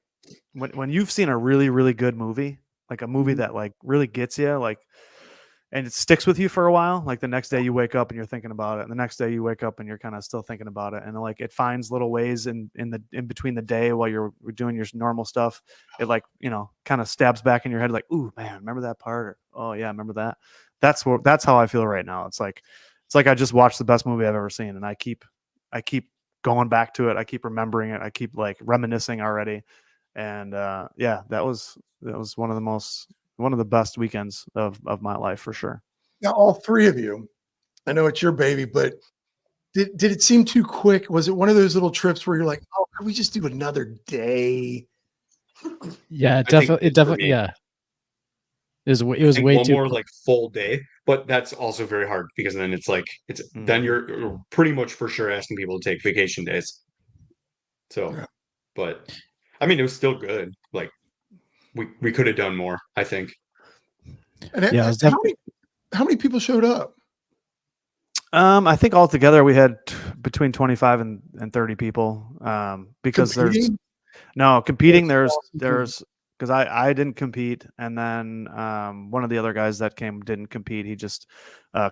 when you've seen a really, really good movie, like a movie Mhm. that like really gets you, like, and it sticks with you for a while. Like the next day you wake up and you're thinking about it, and the next day you wake up and you're kind of still thinking about it, and like it finds little ways in between the day while you're doing your normal stuff. It like kind of stabs back in your head, like, ooh man, remember that part? Or, oh yeah, remember that. That's how I feel right now. It's like I just watched the best movie I've ever seen, and I keep going back to it. I keep remembering it. I keep like reminiscing already, and yeah, that was one of the best weekends of my life for sure. Now, all three of you, I know it's your baby, but did it seem too quick? Was it one of those little trips where you're like, oh, could we just do another day? Yeah, I think it for definitely, me, yeah. It I was think way one too more like full day, but that's also very hard because then then Mhm. you're pretty much for sure asking people to take vacation days. So, Yeah. but I mean, it was still good. Like we could have done more, I think. And Yeah, it was how many people showed up? I think altogether we had between 25 and 30 people. Because there's Competing? no competing. Yes. There's because I didn't compete, and then one of the other guys that came didn't compete. He just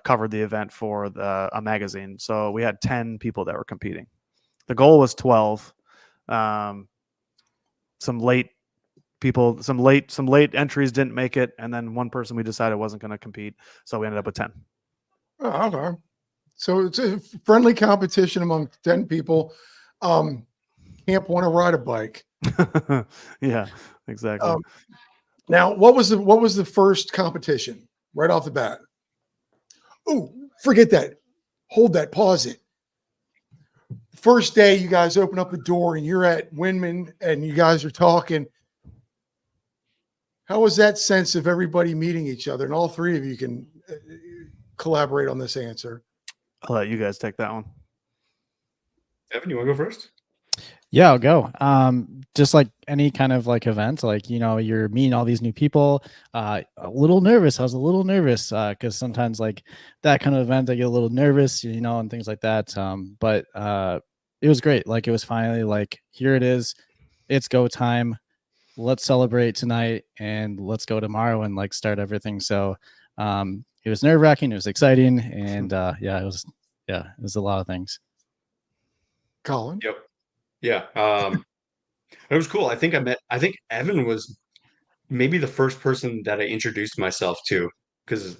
covered the event for a magazine. So we had 10 people that were competing. The goal was 12. Um, some late people, some late entries didn't make it, and then one person we decided wasn't going to compete, so we ended up with 10. Oh, okay. So it's a friendly competition among 10 people. Camp want to ride a bike. Yeah, exactly. Um, now, what was the first competition right off the bat? Oh, forget that. Hold that. Pause it. First day, you guys open up the door and you're at Windman and you guys are talking. How was that sense of everybody meeting each other? And all three of you can collaborate on this answer. I'll let you guys take that one. Evan, you want to go first? Yeah, I'll go. Just like any kind of like event, like, you know, you're meeting all these new people. A little nervous. I was a little nervous because sometimes like that kind of event, I get a little nervous, you know, and things like that. But it was great. Like it was finally like, here it is. It's go time. Let's celebrate tonight and let's go tomorrow and like start everything. So it was nerve wracking. It was exciting. And it was a lot of things. Colin? Yep. Yeah. It was cool. I think Evan was maybe the first person that I introduced myself to because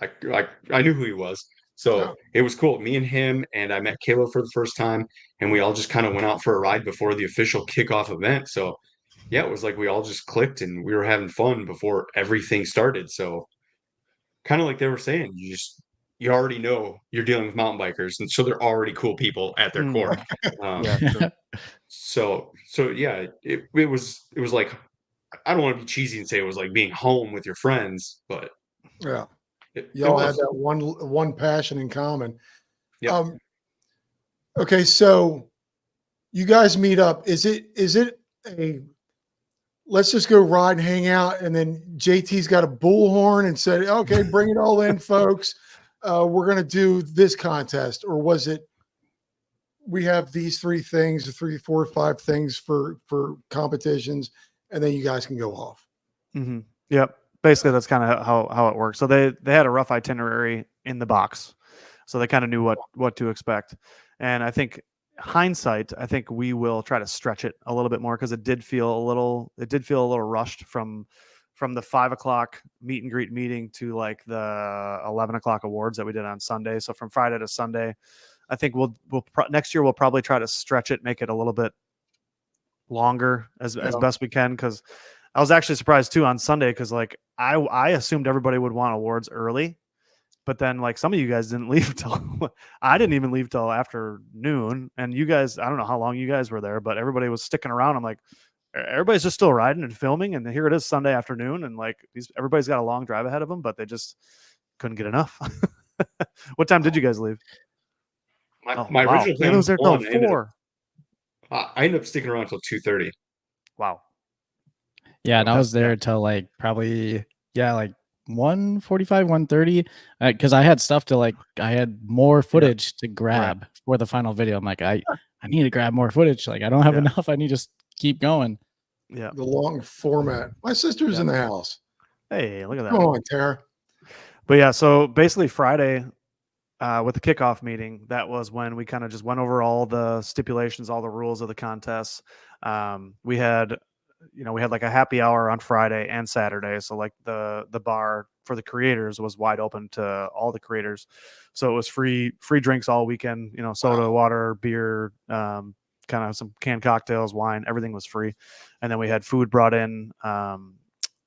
I knew who he was. So Oh, it was cool. Me and him, and I met Kayla for the first time, and we all just kind of went out for a ride before the official kickoff event. So yeah, it was like we all just clicked and we were having fun before everything started. So kind of like they were saying, you already know you're dealing with mountain bikers, and so they're already cool people at their core. Mm, Um, yeah, true. so yeah, it was like I don't want to be cheesy and say it was like being home with your friends, but yeah. it Y'all had was. that one passion in common. Yep. Okay, so you guys meet up. Is it a let's just go ride and hang out, and then JT's got a bullhorn and said, "Okay, bring it all in, folks. We're gonna do this contest," or was it we have these three things, or three, four, five things for competitions, and then you guys can go off. Hmm. Yep. Basically, that's kind of how it works. So they had a rough itinerary in the box, so they kind of knew what to expect. And I think hindsight, I think we will try to stretch it a little bit more because it did feel a little rushed from the 5 o'clock meet and greet meeting to like the 11 o'clock awards that we did on Sunday. So from Friday to Sunday, I think next year we'll probably try to stretch it, make it a little bit longer as best we can, because I was actually surprised too on Sunday because like I assumed everybody would want awards early, but then like some of you guys didn't leave till I didn't even leave till afternoon, and you guys, I don't know how long you guys were there, but everybody was sticking around. I'm like, everybody's just still riding and filming, and here it is Sunday afternoon, and like everybody's got a long drive ahead of them, but they just couldn't get enough. What time did you guys leave? My Wow, original Kayla plan was was there till one. I ended up sticking around until 2:30. Wow. Yeah, and I Okay. was there Yeah. till like probably like 1:45, 1:30, because I had stuff to like I had more footage to grab for the final video. I'm like, I need to grab more footage. Like I don't have Yeah. enough. I need to just keep going. Yeah. The long format. My sister's Yeah. in the house. Hey, look at that. Come on, Tara. But yeah, so basically Friday, with the kickoff meeting, that was when we kind of just went over all the stipulations, all the rules of the contest. We had like a happy hour on Friday and Saturday. So like the bar for the creators was wide open to all the creators. So it was free drinks all weekend, soda, Wow. water, beer, kind of some canned cocktails, wine, everything was free. And then we had food brought in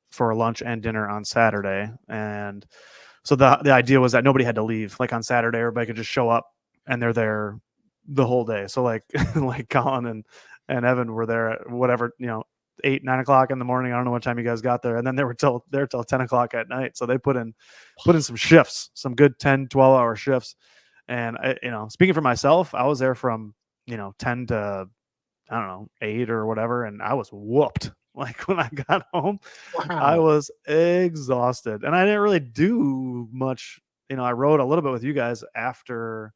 for lunch and dinner on Saturday. And so the idea was that nobody had to leave. Like on Saturday, everybody could just show up and they're there the whole day. So like like Colin and Evan were there at whatever, 8, 9 o'clock in the morning. I don't know what time you guys got there. And then they were till 10 o'clock at night. So they put in some shifts, some good 10, 12-hour shifts. And speaking for myself, I was there from, 10 to, I don't know, 8 or whatever. And I was whooped. Like when I got home, I Wow. was exhausted, and I didn't really do much. I rode a little bit with you guys after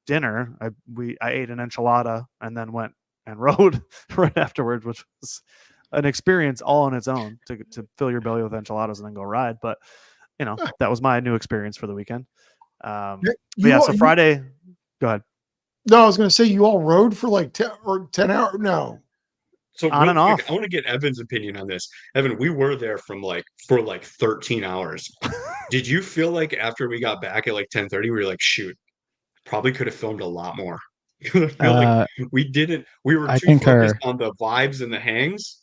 dinner. I ate an enchilada and then went and rode right afterwards, which was an experience all on its own to fill your belly with enchiladas and then go ride. But that was my new experience for the weekend. Yeah, But yeah, so Friday, go ahead. No, I was going to say you all rode for like 10 hours. No. So On real and quick, off. I want to get Evan's opinion on this. Evan, we were there for like 13 hours. Did you feel like after we got back at like 10:30, we were like, shoot, probably could have filmed a lot more? I feel like we were I too focused concur. on the vibes and the hangs.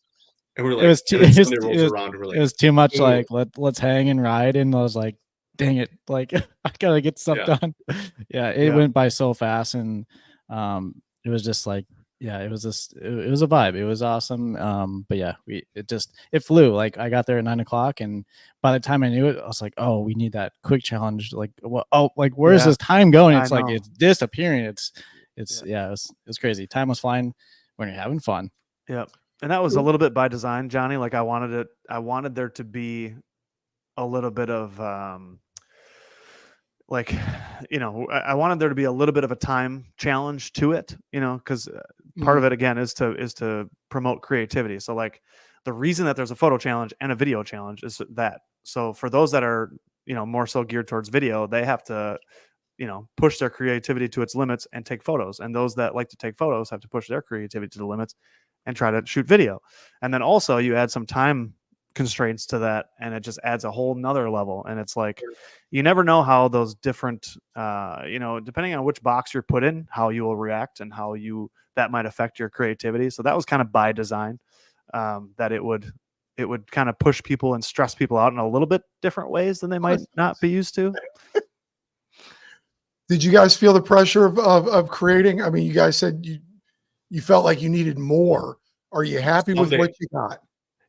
And we're It like, was too and then Sunday rolls around and we're it like, was too much oh, like let's hang and ride, and I was like, dang it, like I gotta get stuff yeah. done. Yeah, it went by so fast, and it was just like, yeah, it was a vibe. It was awesome. But yeah, it flew. Like I got there at 9 o'clock, and by the time I knew it, I was like, oh, we need that quick challenge. Like, well, oh, like where's Yeah, this time going? I It's like know. it's disappearing. It's it was crazy. Time was flying when you're having fun. Yep. And that was a little bit by design, Johnny. Like I wanted there to be a little bit of like, I wanted there to be a little bit of a time challenge to it, because part of it again is to promote creativity. So like the reason that there's a photo challenge and a video challenge is that. So for those that are, more so geared towards video, they have to, push their creativity to its limits and take photos. And those that like to take photos have to push their creativity to the limits and try to shoot video. And then also you add some time constraints to that, and it just adds a whole nother level. And it's like, you never know how those different, depending on which box you're put in, how you will react and how that might affect your creativity. So that was kind of by design, that it would kind of push people and stress people out in a little bit different ways than they might not be used to. Did you guys feel the pressure of creating? I mean, you guys said you felt like you needed more. Are you happy with what you got?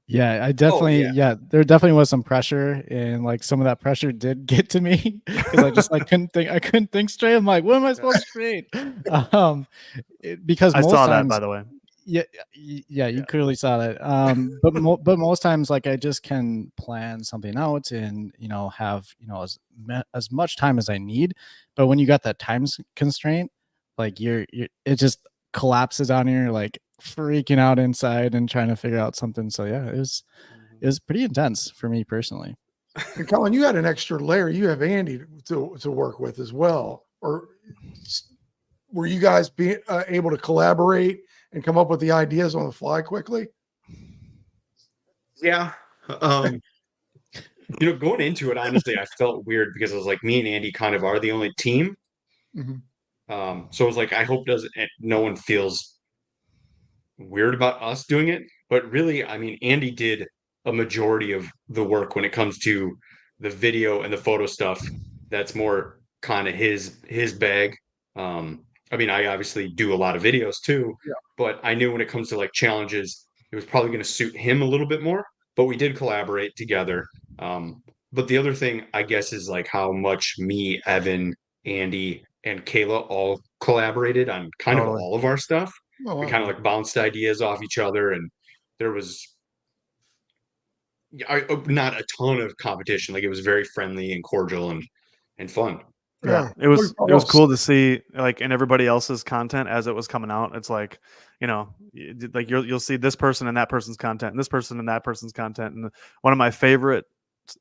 Yeah, I definitely, there definitely was some pressure, and like some of that pressure did get to me because I just couldn't think straight. I'm like, what am I supposed to create? Because I most saw times, that, by the way. You clearly saw that. But most times, like I just can plan something out and have as much time as I need. But when you got that time constraint, like it just collapses on you. You're like freaking out inside and trying to figure out something. So yeah, it was pretty intense for me personally. And Colin, you had an extra layer. You have Andy to work with as well. Or were you guys being able to collaborate and come up with the ideas on the fly quickly? Yeah. Going into it, honestly, I felt weird because it was like me and Andy kind of are the only team. So it was like, I hope no one feels weird about us doing it. But really, I mean, Andy did a majority of the work when it comes to the video and the photo stuff. That's more kind of his bag. I mean, I obviously do a lot of videos too, but I knew when it comes to like challenges, it was probably going to suit him a little bit more. But we did collaborate together. But the other thing, I guess, is like how much me, Evan, Andy, and Kayla all collaborated on kind of all of our stuff. We kind of like bounced ideas off each other, and there was not a ton of competition. Like it was very friendly and cordial and fun. Yeah, it was cool to see like in everybody else's content as it was coming out. It's like, like you'll see this person and that person's content and this person and that person's content. And one of my favorite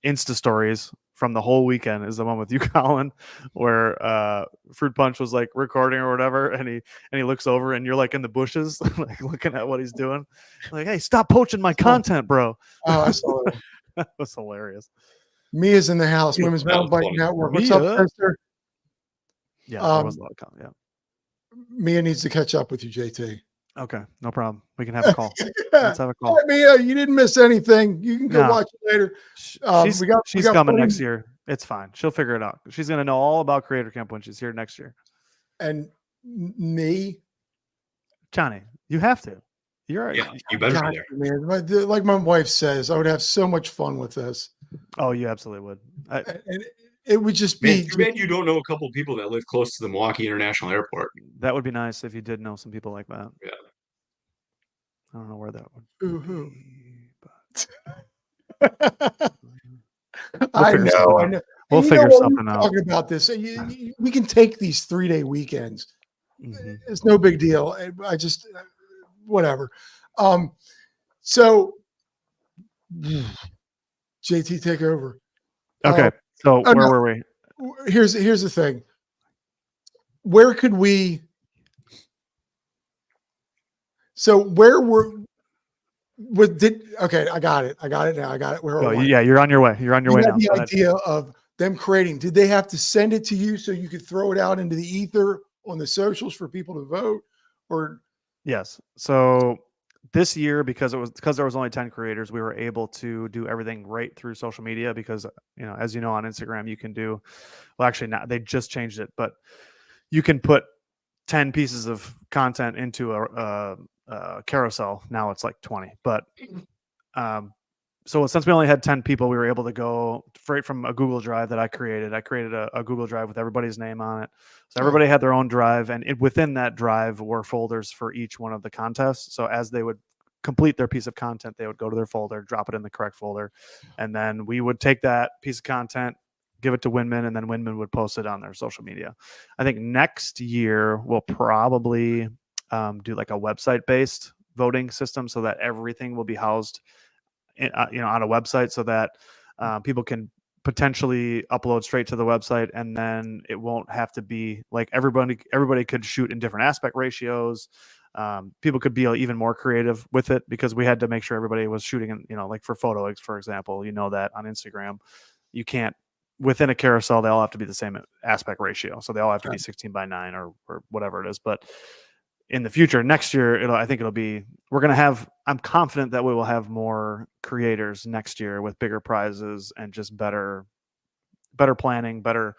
Insta stories from the whole weekend is the one with you, Colin, where Fruit Punch was like recording or whatever, and he looks over and you're like in the bushes, like looking at what he's doing, like, hey, stop poaching my content, bro. Oh, I saw that. That was hilarious. Mia's in the house, Women's Mountain Bike Network. What's up, sister? Yeah, there was a lot of comment. Yeah, Mia needs to catch up with you, JT. Okay, no problem. We can have a call. Let's have a call. Right, Mia, you didn't miss anything. You can go watch it later. She's coming next year. It's fine. She'll figure it out. She's going to know all about Creator Camp when she's here next year. And me, Johnny, you have to. You're you better be there. Man. Like my wife says, I would have so much fun with this. Oh, you absolutely would. And it would just be. Too bad you don't know a couple of people that live close to the Milwaukee International Airport. That would be nice if you did know some people like that. Yeah. I don't know where that would Ooh, be. I know. We'll figure something out. Talking about this, we can take these 3-day weekends. It's no big deal. I just whatever. So JT, take over. Okay. So where were we? Here's the thing. Where could we? So where were? Okay, I got it. I got it now. I got it. Yeah, you're on your way. You're on your way now. The idea of them creating. Did they have to send it to you so you could throw it out into the ether on the socials for people to vote? Or yes. So this year, because there was only 10 creators, we were able to do everything right through social media because, as you know, on Instagram, you can do, well, actually not, they just changed it, but you can put 10 pieces of content into a carousel. Now it's like 20, but so since we only had 10 people, we were able to go straight from a Google Drive that I created. I created a Google Drive with everybody's name on it. So everybody had their own drive, and within that drive were folders for each one of the contests. So as they would complete their piece of content, they would go to their folder, drop it in the correct folder, and then we would take that piece of content, give it to Winman, and then Winman would post it on their social media. I think next year we'll probably do like a website-based voting system so that everything will be housed on a website, so that people can potentially upload straight to the website, and then it won't have to be like everybody could shoot in different aspect ratios. People could be even more creative with it, because we had to make sure everybody was shooting in, like for photos, for example, that on Instagram, you can't, within a carousel, they all have to be the same aspect ratio. So they all have to be 16:9 or whatever it is. But in the future, next year, I think I'm confident that we will have more creators next year with bigger prizes and just better planning, better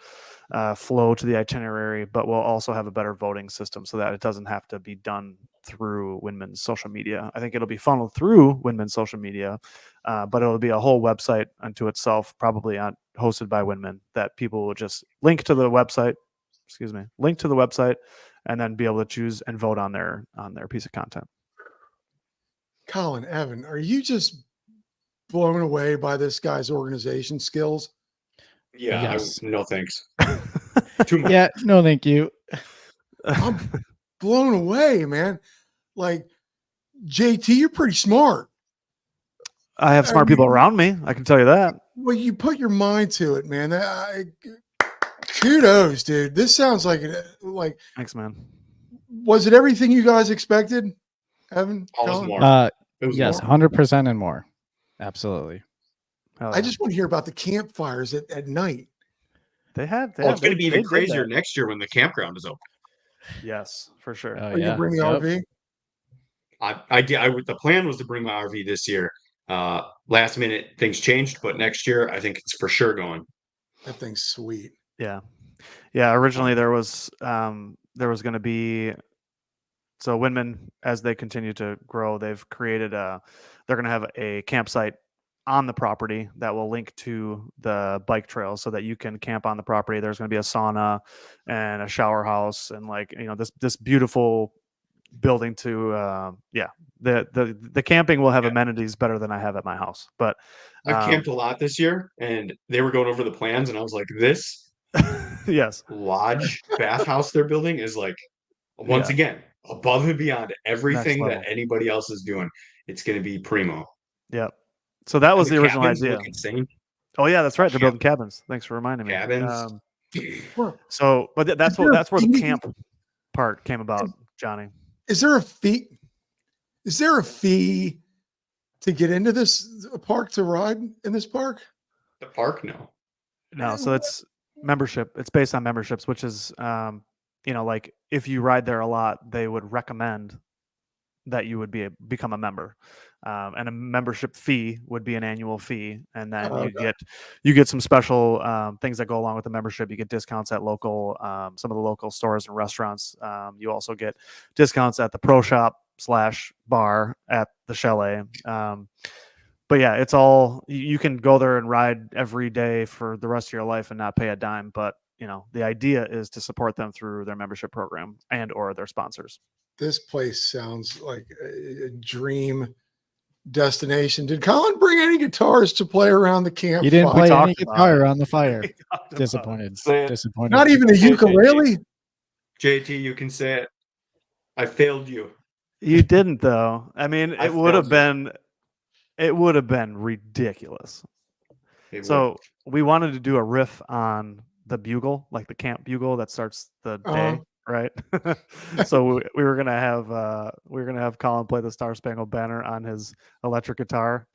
flow to the itinerary, but we'll also have a better voting system so that it doesn't have to be done through Winman's social media. I think it'll be funneled through Winman's social media, but it'll be a whole website unto itself, probably hosted by Winman, that people will just link to the website, and then be able to choose and vote on their piece of content. Colin, Evan, are you just blown away by this guy's organization skills? Yeah, Yes. no thanks. Too much. Yeah, no, thank you. I'm blown away, man. Like, JT, you're pretty smart. I have smart people around me, I can tell you that. Well, you put your mind to it, man. Kudos, dude. This sounds like Thanks, man. Was it everything you guys expected, Evan? Almost Colin? more. Yes, more. 100% and more. Absolutely. I just want to hear about the campfires at night. It's going to be even crazier next year when the campground is open. Yes, for sure. Are you gonna bring the RV? The plan was to bring my RV this year. Last minute things changed, but next year I think it's for sure going. That thing's sweet. Yeah. Originally there was going to be, so Winman, as they continue to grow, they've created they're going to have a campsite on the property that will link to the bike trail so that you can camp on the property. There's going to be a sauna and a shower house and this beautiful building to the camping will have amenities better than I have at my house. But I camped a lot this year, and they were going over the plans, and I was like, this yes, lodge bathhouse they're building is once again above and beyond everything that anybody else is doing. It's going to be primo. Yep. So that was the original idea. Look insane. Oh yeah, that's right. They're building cabins. Thanks for reminding me. Cabins. But that's where the camp part came about, Johnny. Is there a fee? Is there a fee to get into this park, to ride in this park? The park, no. No. So it's membership. It's based on memberships, which is, like if you ride there a lot, they would recommend that you would become a member. And a membership fee would be an annual fee, and then you get some special things that go along with the membership. You get discounts at some of the local stores and restaurants. You also get discounts at the pro shop / bar at the chalet. But yeah, it's all, you can go there and ride every day for the rest of your life and not pay a dime. But the idea is to support them through their membership program and or their sponsors. This place sounds like a dream destination. Did Colin bring any guitars to play around the camp? You didn't play any guitar around the fire. Disappointed. Not even a ukulele? JT, you can say it. I failed you. You didn't, though. I mean, it would have been ridiculous. We wanted to do a riff on the bugle, like the camp bugle that starts the day. Right. So we were gonna have Colin play the Star Spangled Banner on his electric guitar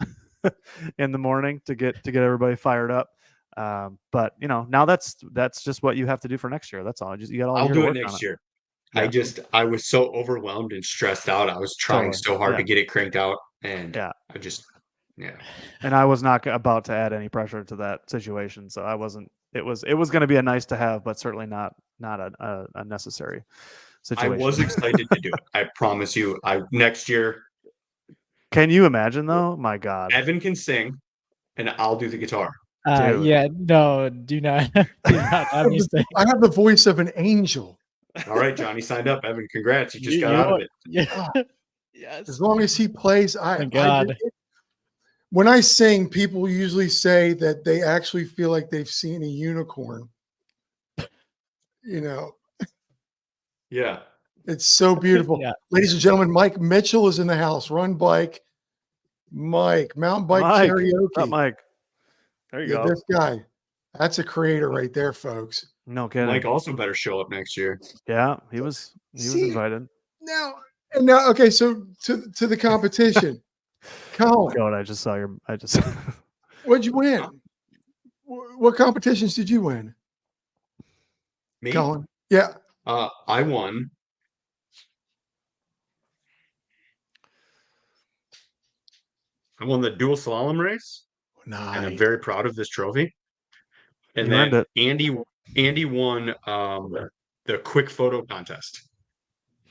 in the morning to get everybody fired up. But now that's just what you have to do for next year. That's all. You got all. I'll do it next year. Yeah. I was so overwhelmed and stressed out. I was trying so hard to get it cranked out, and And I was not about to add any pressure to that situation, so I wasn't. It was going to be a nice to have, but certainly not a necessary situation. I was excited to do it. I promise you. Next year. Can you imagine though? My God. Evan can sing. and I'll do the guitar. Dude. Yeah, no, do not do not have me say. I have the voice of an angel. All right, Johnny signed up. Evan, congrats. You just got You out know of it. Yeah. Ah, Yes. As long as he plays, Thank God. When I sing, people usually say that they actually feel like they've seen a unicorn. You know, Yeah. it's so beautiful. Yeah. Ladies and gentlemen, Mike Mitchell is in the house. Run bike, Mike, mountain bike Mike. karaoke. What's up, Mike? There you Yeah, go. this guy. That's a creator right there, folks. No kidding. Mike also better show up next year. Yeah, he was invited. Now, okay, so to the competition. Colin, God, I just what'd you win? What competitions did you win? Me? Colin? Yeah. I won. I won the dual slalom race, and I'm Nice. very proud of this trophy. And You earned then it. Andy won the quick photo contest,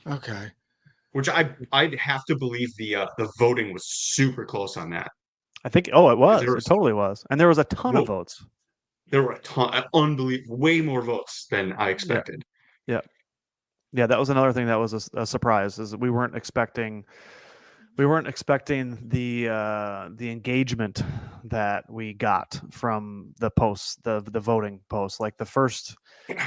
Okay. which I'd have to believe the voting was super close on that. I think. Oh, it was. there It was- totally was. And there was a ton of Whoa. votes. There were a ton, unbelievable, way more votes than I expected. Yeah, that was another thing that was a surprise. Is we weren't expecting the engagement that we got from the posts, the voting posts. Like the first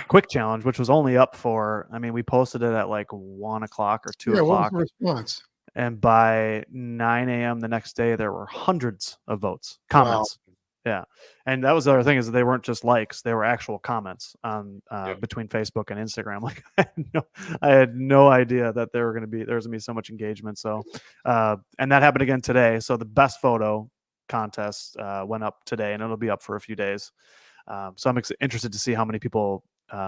quick challenge, which was only up for, I mean, we posted it at like 1 o'clock or 2 Yeah, what was o'clock, the response? and by 9 a.m. the next day there were hundreds of votes, comments. Yeah, and that was the other thing, is that they weren't just likes; they were actual comments on between Facebook and Instagram. Like I had no idea that there was going to be so much engagement. So, and that happened again today. So the best photo contest went up today, and it'll be up for a few days. So I'm interested to see how many people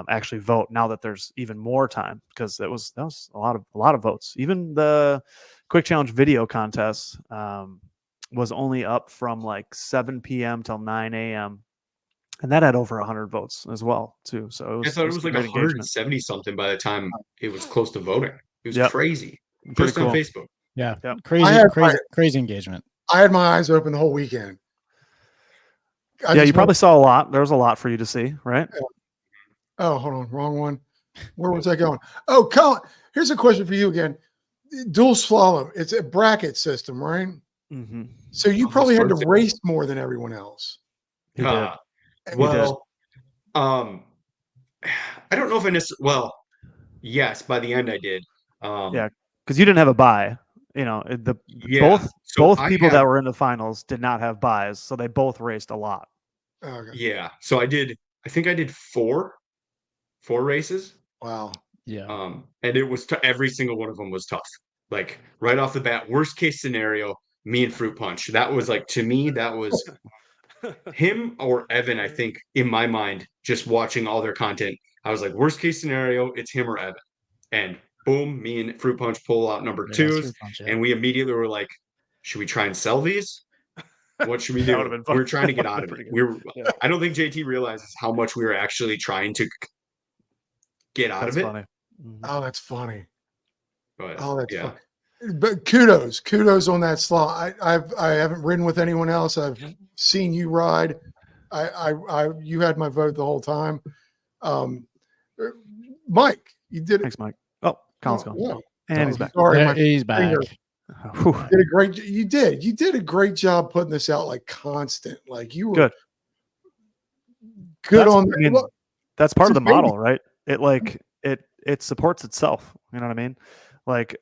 actually vote now that there's even more time, because that was a lot of votes. Even the quick challenge video contest was only up from like 7 p.m. till 9 a.m. and that had over 100 votes as well too. So I thought it was like great engagement. 170 something by the time it was close to voting. It was Yep. crazy. Pretty Just on cool. Facebook. Yeah. Yep. Crazy engagement. I had my eyes open the whole weekend. Yeah, you probably saw a lot. There was a lot for you to see, right? Oh, hold on, wrong one. Where was I going? Oh, Colin, here's a question for you again. Dual slalom, it's a bracket system, right? Mm-hmm. So you Oh, probably had to sports- race more than everyone else. He did. Well, I don't know if I necessarily. Well, yes, by the end I did. Yeah, because you didn't have a bye. You know, Yeah. So both I people had- that were in the finals did not have buys, so they both raced a lot. Okay. Yeah. So I think I did four races. Wow. Yeah. And it was every single one of them was tough. Like right off the bat, worst case scenario, me and Fruit Punch. That was like, to me, that was him or Evan. I think in my mind, just watching all their content, I was like, worst case scenario, it's him or Evan. And boom, me and Fruit Punch pull out number Yeah, twos, Fruit Punch, yeah. and we immediately were like, should we try and sell these? What should we That do? would've been fun. We were trying to get out of it. Pretty good. We were. Yeah. I don't think JT realizes how much we were actually trying to get out That's of it. funny. Mhm. Oh, that's funny. But Oh, that's yeah. funny. But kudos on that slot. I haven't ridden with anyone else. I've seen you ride. You had my vote the whole time. Mike, you did it. Thanks, Mike. Oh, Colin's gone. Wow. And he's back. Sorry, There- my he's back. finger. Whew. Did a great. You did a great job putting this out like constant. Like you were Good. good That's- on. I mean, Well, That's part It's of the a baby. model, right? It like it supports itself. You know what I mean? Like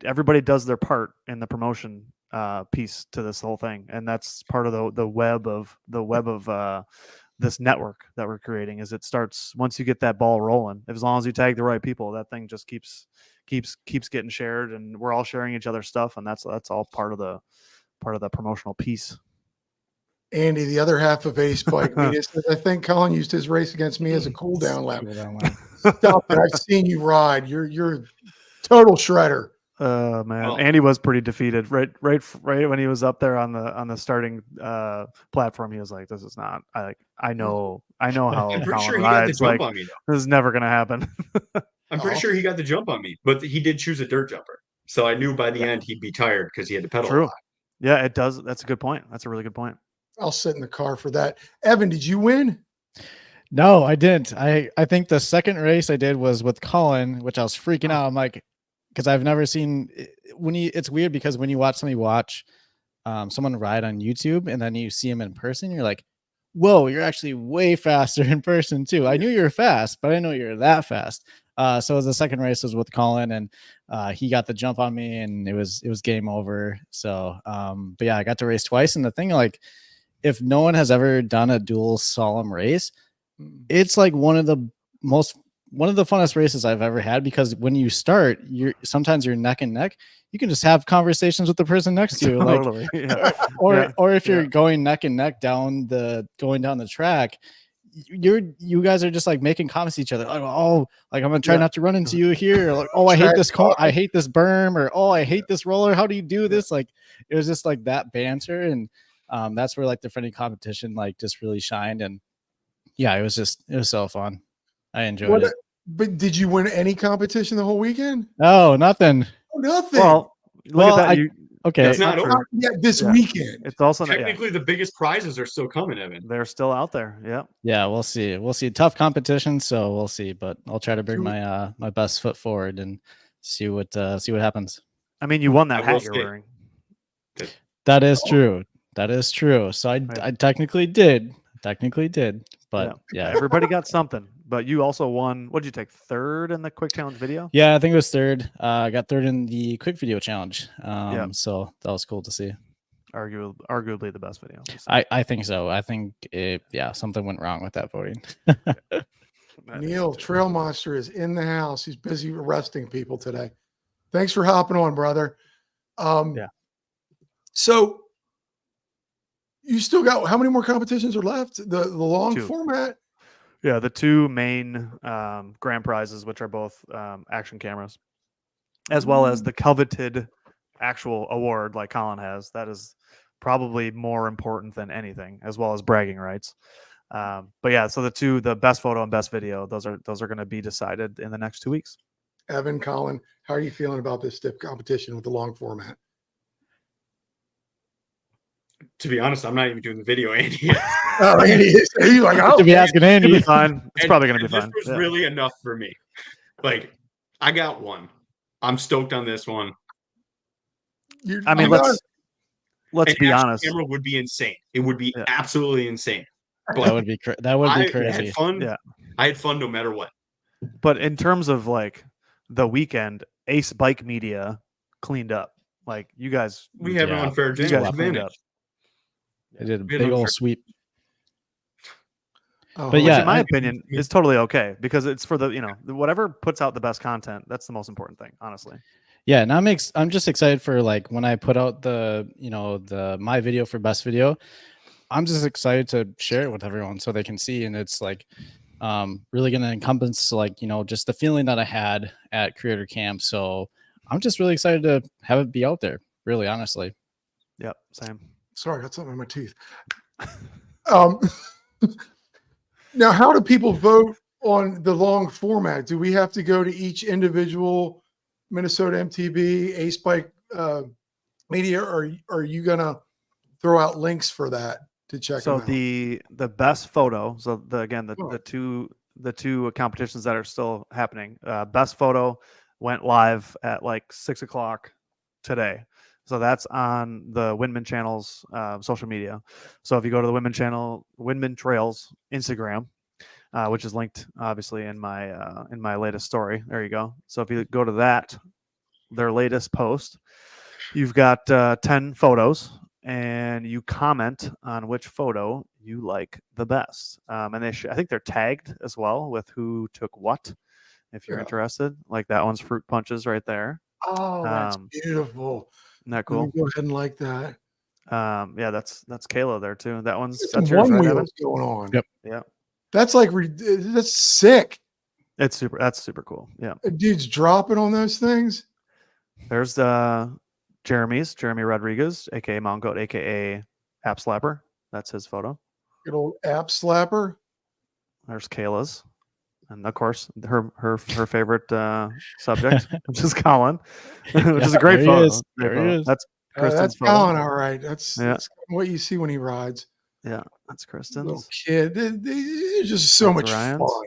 everybody does their part in the promotion piece to this whole thing, and that's part of the web of this network that we're creating. Is it starts once you get that ball rolling. As long as you tag the right people, that thing just keeps getting shared, and we're all sharing each other's stuff, and that's all part of the promotional piece. Andy, the other half of Ace Bike Media says, I think Colin used his race against me as a cool down lap. Stop it. I've seen you ride. You're a total shredder. Man, Well- Andy was pretty defeated. Right when he was up there on the starting platform, he was like, "This is not. I know how I'm pretty Colin sure he got the rides. jump Like on me though. this is never gonna happen." I'm pretty Oh. sure he got the jump on me, but he did choose a dirt jumper. So I knew by the end he'd be tired because he had to pedal a True. lot. Yeah, it does. That's a good point. That's a really good point. I'll sit in the car for that. Evan, did you win? No, I didn't. I think the second race I did was with Colin, which I was freaking out. I'm like, because I've never seen it's weird because when you watch somebody watch someone ride on YouTube and then you see him in person, you're like, whoa, you're actually way faster in person too. I knew you were fast, but I didn't know you were that fast. So the second race was with Colin, and he got the jump on me, and it was game over. So, but yeah, I got to race twice, and the thing, like, if no one has ever done a dual slalom race, it's like one of the funnest races I've ever had, because when you start, sometimes you're neck and neck. You can just have conversations with the person next to you, Totally. like, or if you're going neck and neck down the track, you guys are just like making comments to each other, like, oh, like, I'm gonna try not to run into you here, or, like, oh, I hate this I hate this berm, or, oh, I hate this roller, how do you do this? Like, it was just like that banter, and that's where like the friendly competition like just really shined. And yeah, it was so fun. I enjoyed it. But did you win any competition the whole weekend? Oh, nothing. Oh, nothing. Well, look at that. Okay. It's not true. This weekend. It's also technically the biggest prizes are still coming, Evan. They're still out there. Yeah. Yeah, we'll see. We'll see. Tough competition, so we'll see. But I'll try to bring my my best foot forward and see what happens. I mean, you won that hat you're wearing. That is true. That is true. So I technically did. But yeah, everybody got something. But you also won. What did you take? Third in the quick challenge video? Yeah, I think it was third. I got third in the quick video challenge. So that was cool to see. Arguably the best video. I think so. I think something went wrong with that voting. Neil, Trail Monster is in the house. He's busy arresting people today. Thanks for hopping on, brother. So you still got, how many more competitions are left? The long format? Yeah, the two main grand prizes, which are both action cameras, as well as the coveted actual award like Colin has. That is probably more important than anything, as well as bragging rights. But yeah, so the best photo and best video, those are going to be decided in the next 2 weeks. Evan, Colin, how are you feeling about this stiff competition with the long format? To be honest, I'm not even doing the video, Andy. Oh, Andy, he's like, oh, to be asking Andy. It'll be fine. It's probably going to be fine. This was really enough for me. Like, I got one. I'm stoked on this one. I mean, let's be honest. Camera would be insane. It would be absolutely insane. But that would be crazy. I had fun. Yeah, I had fun no matter what. But in terms of like the weekend, Ace Bike Media cleaned up. Like, you guys, we have an unfair advantage. They did a big old sweep. But yeah, in my opinion, it's totally okay, because it's for whatever puts out the best content. That's the most important thing, honestly. Yeah, and I'm just excited for, like, when I put out the my video for best video. I'm just excited to share it with everyone so they can see, and it's like really going to encompass, like, just the feeling that I had at Creator Camp. So I'm just really excited to have it be out there, really, honestly. Yep, same. Sorry, I got something in my teeth. Now, how do people vote on the long format? Do we have to go to each individual Minnesota MTB, Ace Bike Media, or are you going to throw out links for that to check them out? So the best photo, so the two competitions that are still happening, best photo went live at like 6:00 today. So that's on the Windman Channel's social media. So if you go to the Windman Channel, Windman Trails Instagram, which is linked obviously in my latest story, there you go. So if you go to that, their latest post, you've got 10 photos, and you comment on which photo you like the best. And I think they're tagged as well with who took what, if you're interested. Like, that one's Fruit Punches right there. Oh, that's beautiful. Isn't that cool? Go ahead and like that. Yeah, that's Kayla there too. That one's that's yours, right, Evan? Going on. Yep. Yeah. That's like that's sick. That's super cool. Yeah. A dude's dropping on those things. There's Jeremy Rodriguez, a.k.a. Mountain Goat, a.k.a. App Slapper. That's his photo. Good old App Slapper. There's Kayla's. And of course, her favorite subject, which is Colin, which is a great photo. There he is. That's Kristen's that's photo. Colin, all right. That's what you see when he rides. Yeah, that's little Kristen's. kid. They're just so That's much Ryan's. fun.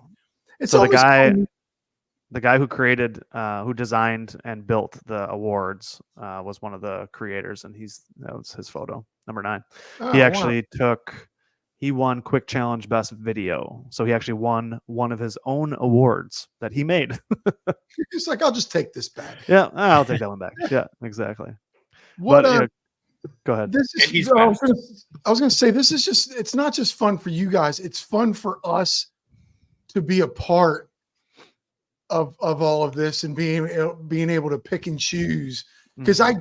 It's So always fun. the guy who created, who designed and built the awards, was one of the creators, and that was his photo, number 9. He Oh, wow. actually he won Quick Challenge Best Video, so he actually won one of his own awards that he made. He's like, I'll just take this back. Yeah, I'll take that one back. Yeah, exactly. What But go ahead. this And he's is fast. I was gonna say this is just it's not just fun for you guys, it's fun for us to be a part of all of this and being able to pick and choose. Because I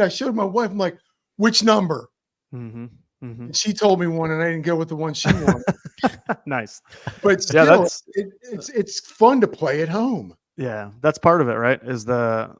showed my wife, I'm like, which number? Mm-hmm. Mm-hmm. And she told me one and I didn't go with the one she wanted. Nice. But still, it's fun to play at home. Yeah, that's part of it, right? Is the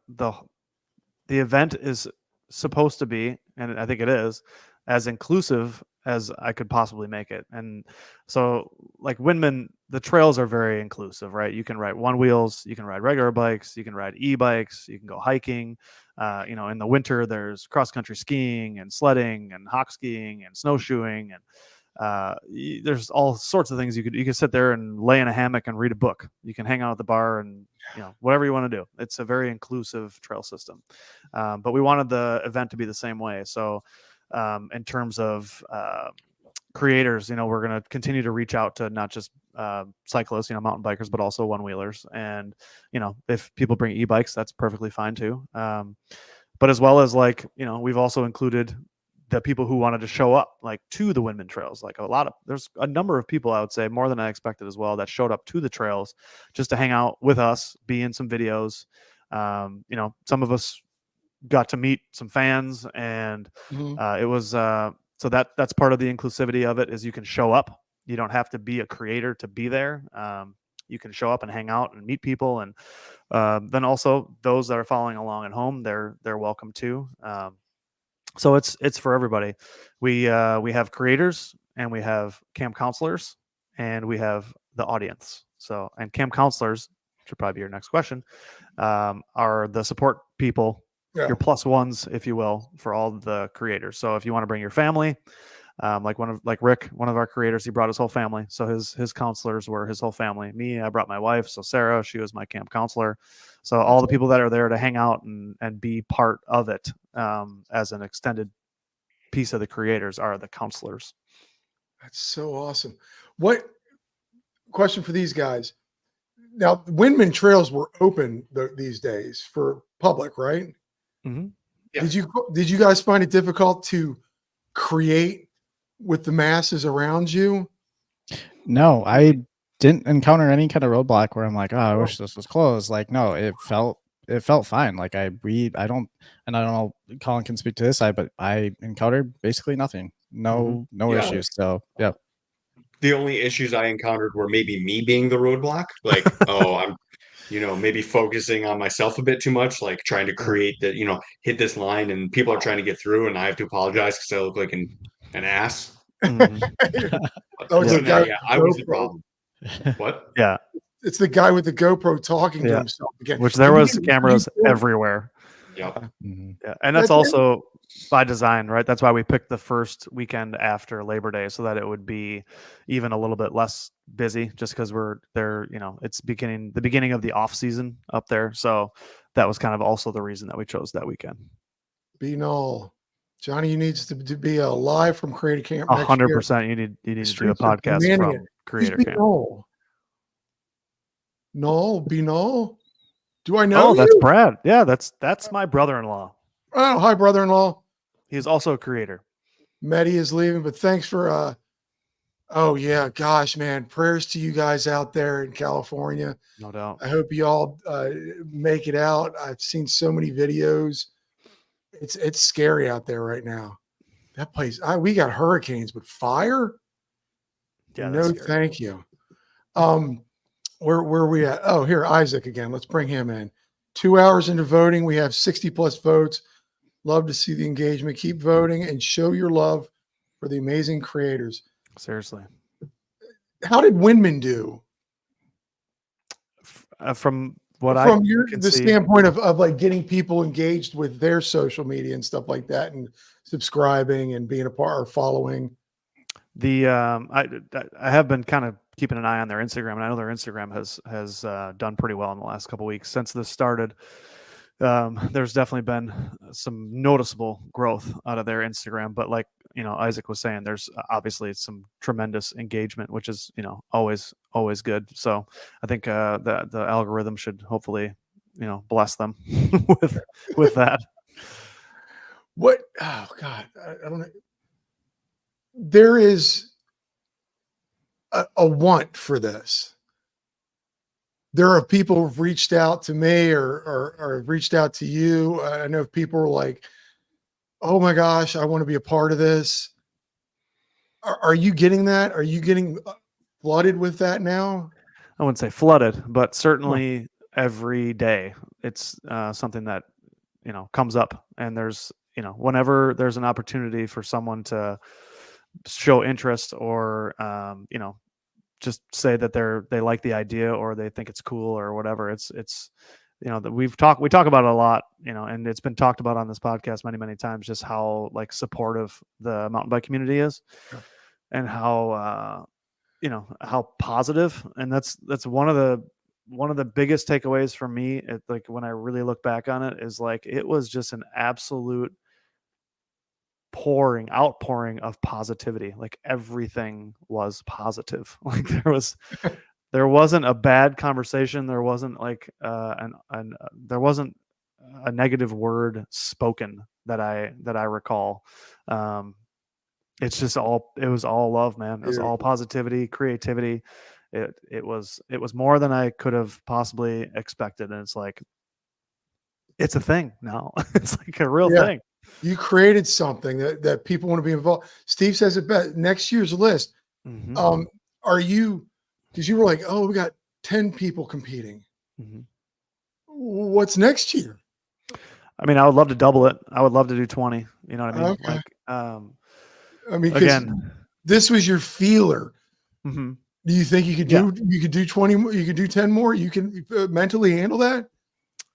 event is supposed to be, and I think it is, as inclusive as I could possibly make it. And so, like Windman, the trails are very inclusive, right? You can ride one wheels, you can ride regular bikes, you can ride e-bikes, you can go hiking. In the winter, there's cross country skiing and sledding and hawk skiing and snowshoeing, and there's all sorts of things you could sit there and lay in a hammock and read a book. You can hang out at the bar and whatever you want to do. It's a very inclusive trail system, but we wanted the event to be the same way. So in terms of creators, we're going to continue to reach out to not just cyclists, mountain bikers, but also one wheelers. And if people bring e-bikes, that's perfectly fine too. But as well as we've also included the people who wanted to show up to the Windman trails. There's a number of people, I would say more than I expected as well, that showed up to the trails just to hang out with us, be in some videos. Some of us got to meet some fans, and it was so that's part of the inclusivity of it, is you can show up. You don't have to be a creator to be there. You can show up and hang out and meet people, and then also those that are following along at home, they're welcome too. So it's for everybody. We have creators, and we have camp counselors, and we have the audience. So, and camp counselors, which would probably be your next question, are the support people, your plus ones, if you will, for all the creators. So if you want to bring your family, like Rick, one of our creators, he brought his whole family. So his counselors were his whole family. Me, I brought my wife. So Sarah, she was my camp counselor. So all the people that are there to hang out and be part of it, as an extended piece of the creators, are the counselors. That's so awesome. What question for these guys? Now, Windman trails were open these days for public, right? Mm-hmm. Yeah. Did you guys find it difficult to create with the masses around you? No, I didn't encounter any kind of roadblock where I'm like, oh, I wish this was closed. No, it felt fine. I don't know, Colin can speak to this side, but I encountered basically nothing. No issues. So yeah. The only issues I encountered were maybe me being the roadblock. I'm maybe focusing on myself a bit too much, trying to create that, hit this line, and people are trying to get through, and I have to apologize because I look like an ass. It's the guy I was the problem. What? Yeah. It's the guy with the GoPro talking to himself again. Which there was cameras everywhere. Yep. Yeah. And that's also by design, right? That's why we picked the first weekend after Labor Day, so that it would be even a little bit less busy, just because we're there, it's the beginning of the off season up there. So that was kind of also the reason that we chose that weekend. B. Noel. Johnny, you needs to be live from Creator Camp. 100%. You need to do a podcast from Creator Camp. Noel, B. Noel. Do I know? Oh, that's Brad. Yeah, that's my brother-in-law. Oh, hi, brother-in-law. He's also a creator. Mehdi is leaving, but thanks for oh yeah, gosh, man. Prayers to you guys out there in California. No doubt. I hope you all make it out. I've seen so many videos. It's scary out there right now. That place, we got hurricanes, but fire? Yeah, no, thank you. Where are we at? Oh, here, Isaac again. Let's bring him in. 2 hours into voting. We have 60 plus votes. Love to see the engagement. Keep voting and show your love for the amazing creators. Seriously. How did Windman do? From the standpoint of getting people engaged with their social media and stuff like that, and subscribing and being a part or following. I have been kind of keeping an eye on their Instagram, and I know their Instagram has done pretty well in the last couple weeks since this started. There's definitely been some noticeable growth out of their Instagram, but like Isaac was saying, there's obviously some tremendous engagement, which is always good. So I think the algorithm should hopefully bless them with that. What? Oh God, I don't know. There is a want for this. There are people who've reached out to me or have reached out to you. I know people are like, "Oh my gosh, I want to be a part of this." Are you getting that? Are you getting flooded with that now? I wouldn't say flooded, but Well, certainly every day it's something that comes up, and there's whenever there's an opportunity for someone to show interest or just say that they like the idea or they think it's cool or whatever, it's that we talk about it a lot, and it's been talked about on this podcast many times, just how like supportive the mountain bike community is, Yeah. and how how positive, and that's one of the biggest takeaways for me, like when I really look back on it, is like it was just an absolute outpouring of positivity. Like everything was positive. Like there wasn't a bad conversation, there wasn't like there wasn't a negative word spoken that I recall. It was all love, man. It was all positivity, creativity. It was more than I could have possibly expected. And it's like, it's a thing now. It's like a real thing. You created something that people want to be involved. Steve says it best. Next year's list. Mm-hmm. Are you, because you were like, oh, we got 10 people competing. Mm-hmm. What's next year? I mean, I would love to double it. I would love to do 20. You know what I mean? Okay. Like, I mean, again, this was your feeler. Mm-hmm. Do you think you could do 20 more? You could do 10 more? You can mentally handle that?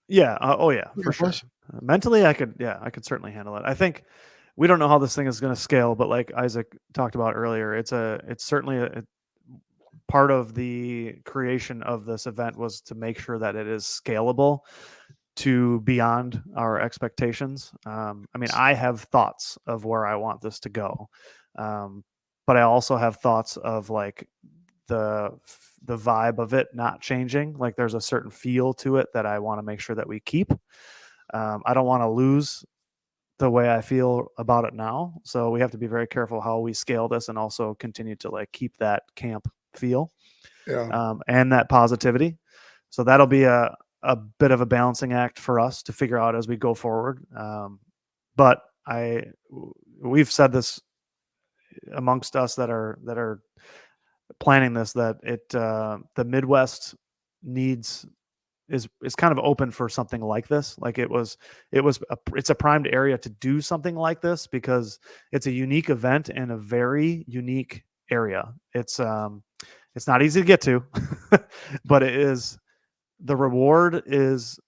Yeah. Oh yeah, for sure. Mentally, I could certainly handle it. I think we don't know how this thing is going to scale, but like Isaac talked about earlier, it's certainly a part of the creation of this event was to make sure that it is scalable to beyond our expectations. I mean, I have thoughts of where I want this to go, but I also have thoughts of like the vibe of it not changing. Like there's a certain feel to it that I want to make sure that we keep. I don't want to lose the way I feel about it now, so we have to be very careful how we scale this and also continue to like keep that camp feel, and that positivity. So that'll be a bit of a balancing act for us to figure out as we go forward. But we've said this amongst us that are planning this, that the Midwest is kind of open for something like this. Like it's a primed area to do something like this because it's a unique event in a very unique area. It's not easy to get to, but the reward is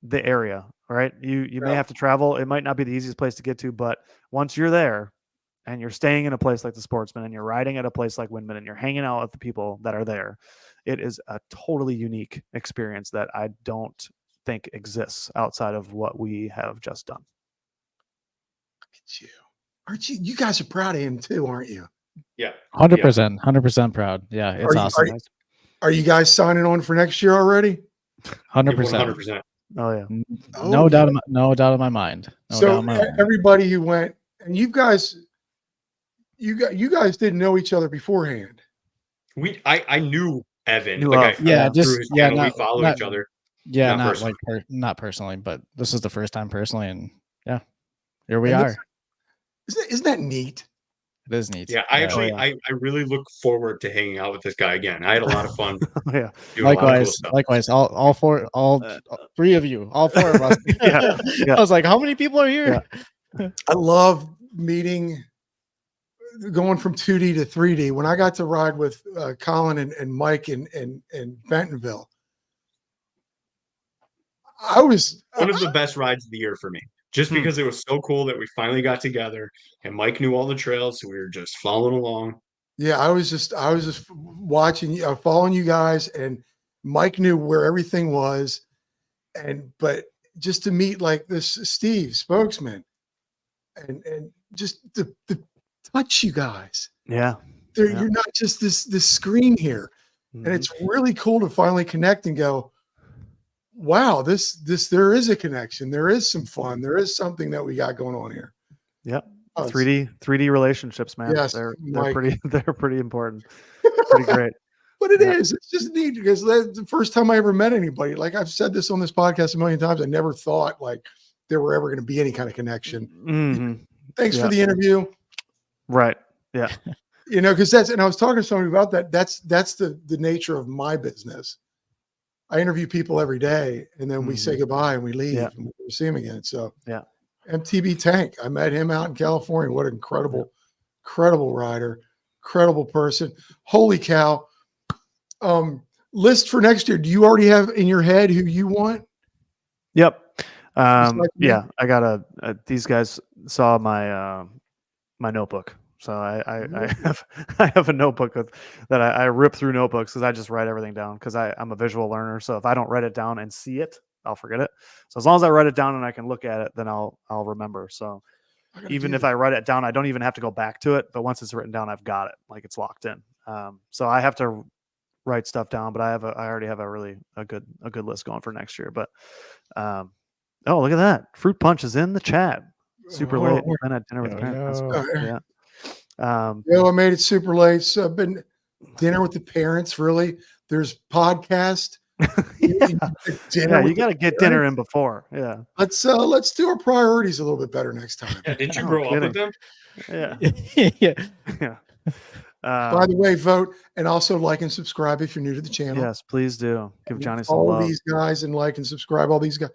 the area, right? You may have to travel. It might not be the easiest place to get to, but once you're there and you're staying in a place like the Sportsman and you're riding at a place like Windman and you're hanging out with the people that are there, it is a totally unique experience that I don't think exists outside of what we have just done. Look at you. Aren't you? You guys are proud of him too, aren't you? Yeah. 100% proud. Yeah. It's awesome. Are you guys signing on for next year already? 100%. 100%. Oh yeah. No doubt in my mind. Everybody who went, and you guys didn't know each other beforehand. I knew Evan. Knew like of. I through his channel, we follow each other. Yeah, not personally, but this is the first time personally, and yeah, here we are. Isn't that neat? It is neat. Yeah, I really look forward to hanging out with this guy again. I had a lot of fun. Yeah. Likewise, all three of you, all four of us. Yeah. I was like, how many people are here? Yeah. I love going from 2D to 3D. When I got to ride with Colin and Mike in Bentonville, I was one of the best rides of the year for me. just because it was so cool that we finally got together and Mike knew all the trails, so we were just following along. Yeah, I was just watching, following you guys, and Mike knew where everything was, but just to meet like this Steve spokesman, and just to touch you guys. Yeah. You're not just this screen here, and it's really cool to finally connect and go, wow, this there is a connection, there is some fun, there is something that we got going on here. Yep. Oh, 3D relationships, man. Yes, they're Mike. pretty important. Pretty great. But it is. It's just neat because that's the first time I ever met anybody. Like I've said this on this podcast a million times. I never thought like there were ever going to be any kind of connection. Mm-hmm. Thanks for the interview. Right. Yeah. Because and I was talking to somebody about that. That's the nature of my business. I interview people every day, and then we say goodbye and we leave and we never see them again. So MTB Tank, I met him out in California. What an incredible rider, incredible person. Holy cow. List for next year. Do you already have in your head who you want? Yep. Like yeah, I got these guys saw my my notebook. So I have a notebook that I rip through notebooks because I just write everything down because I'm a visual learner. So if I don't write it down and see it, I'll forget it. So as long as I write it down and I can look at it, then I'll remember. So even if I write it down, I don't even have to go back to it. But once it's written down, I've got it. Like it's locked in. So I have to write stuff down, but I already have a good list going for next year. But oh, look at that. Fruit Punch is in the chat. Super late. Been at dinner with parents. Yeah. I made it super late. So I've been dinner with the parents. Really, there's podcast. Dinner. You got to get dinner in before. Yeah. Let's do our priorities a little bit better next time. Yeah, didn't you grow up with them? Yeah. Yeah. By the way, vote and also like and subscribe if you're new to the channel. Yes, please do. Give Johnny some all love. These guys and like and subscribe. All these guys.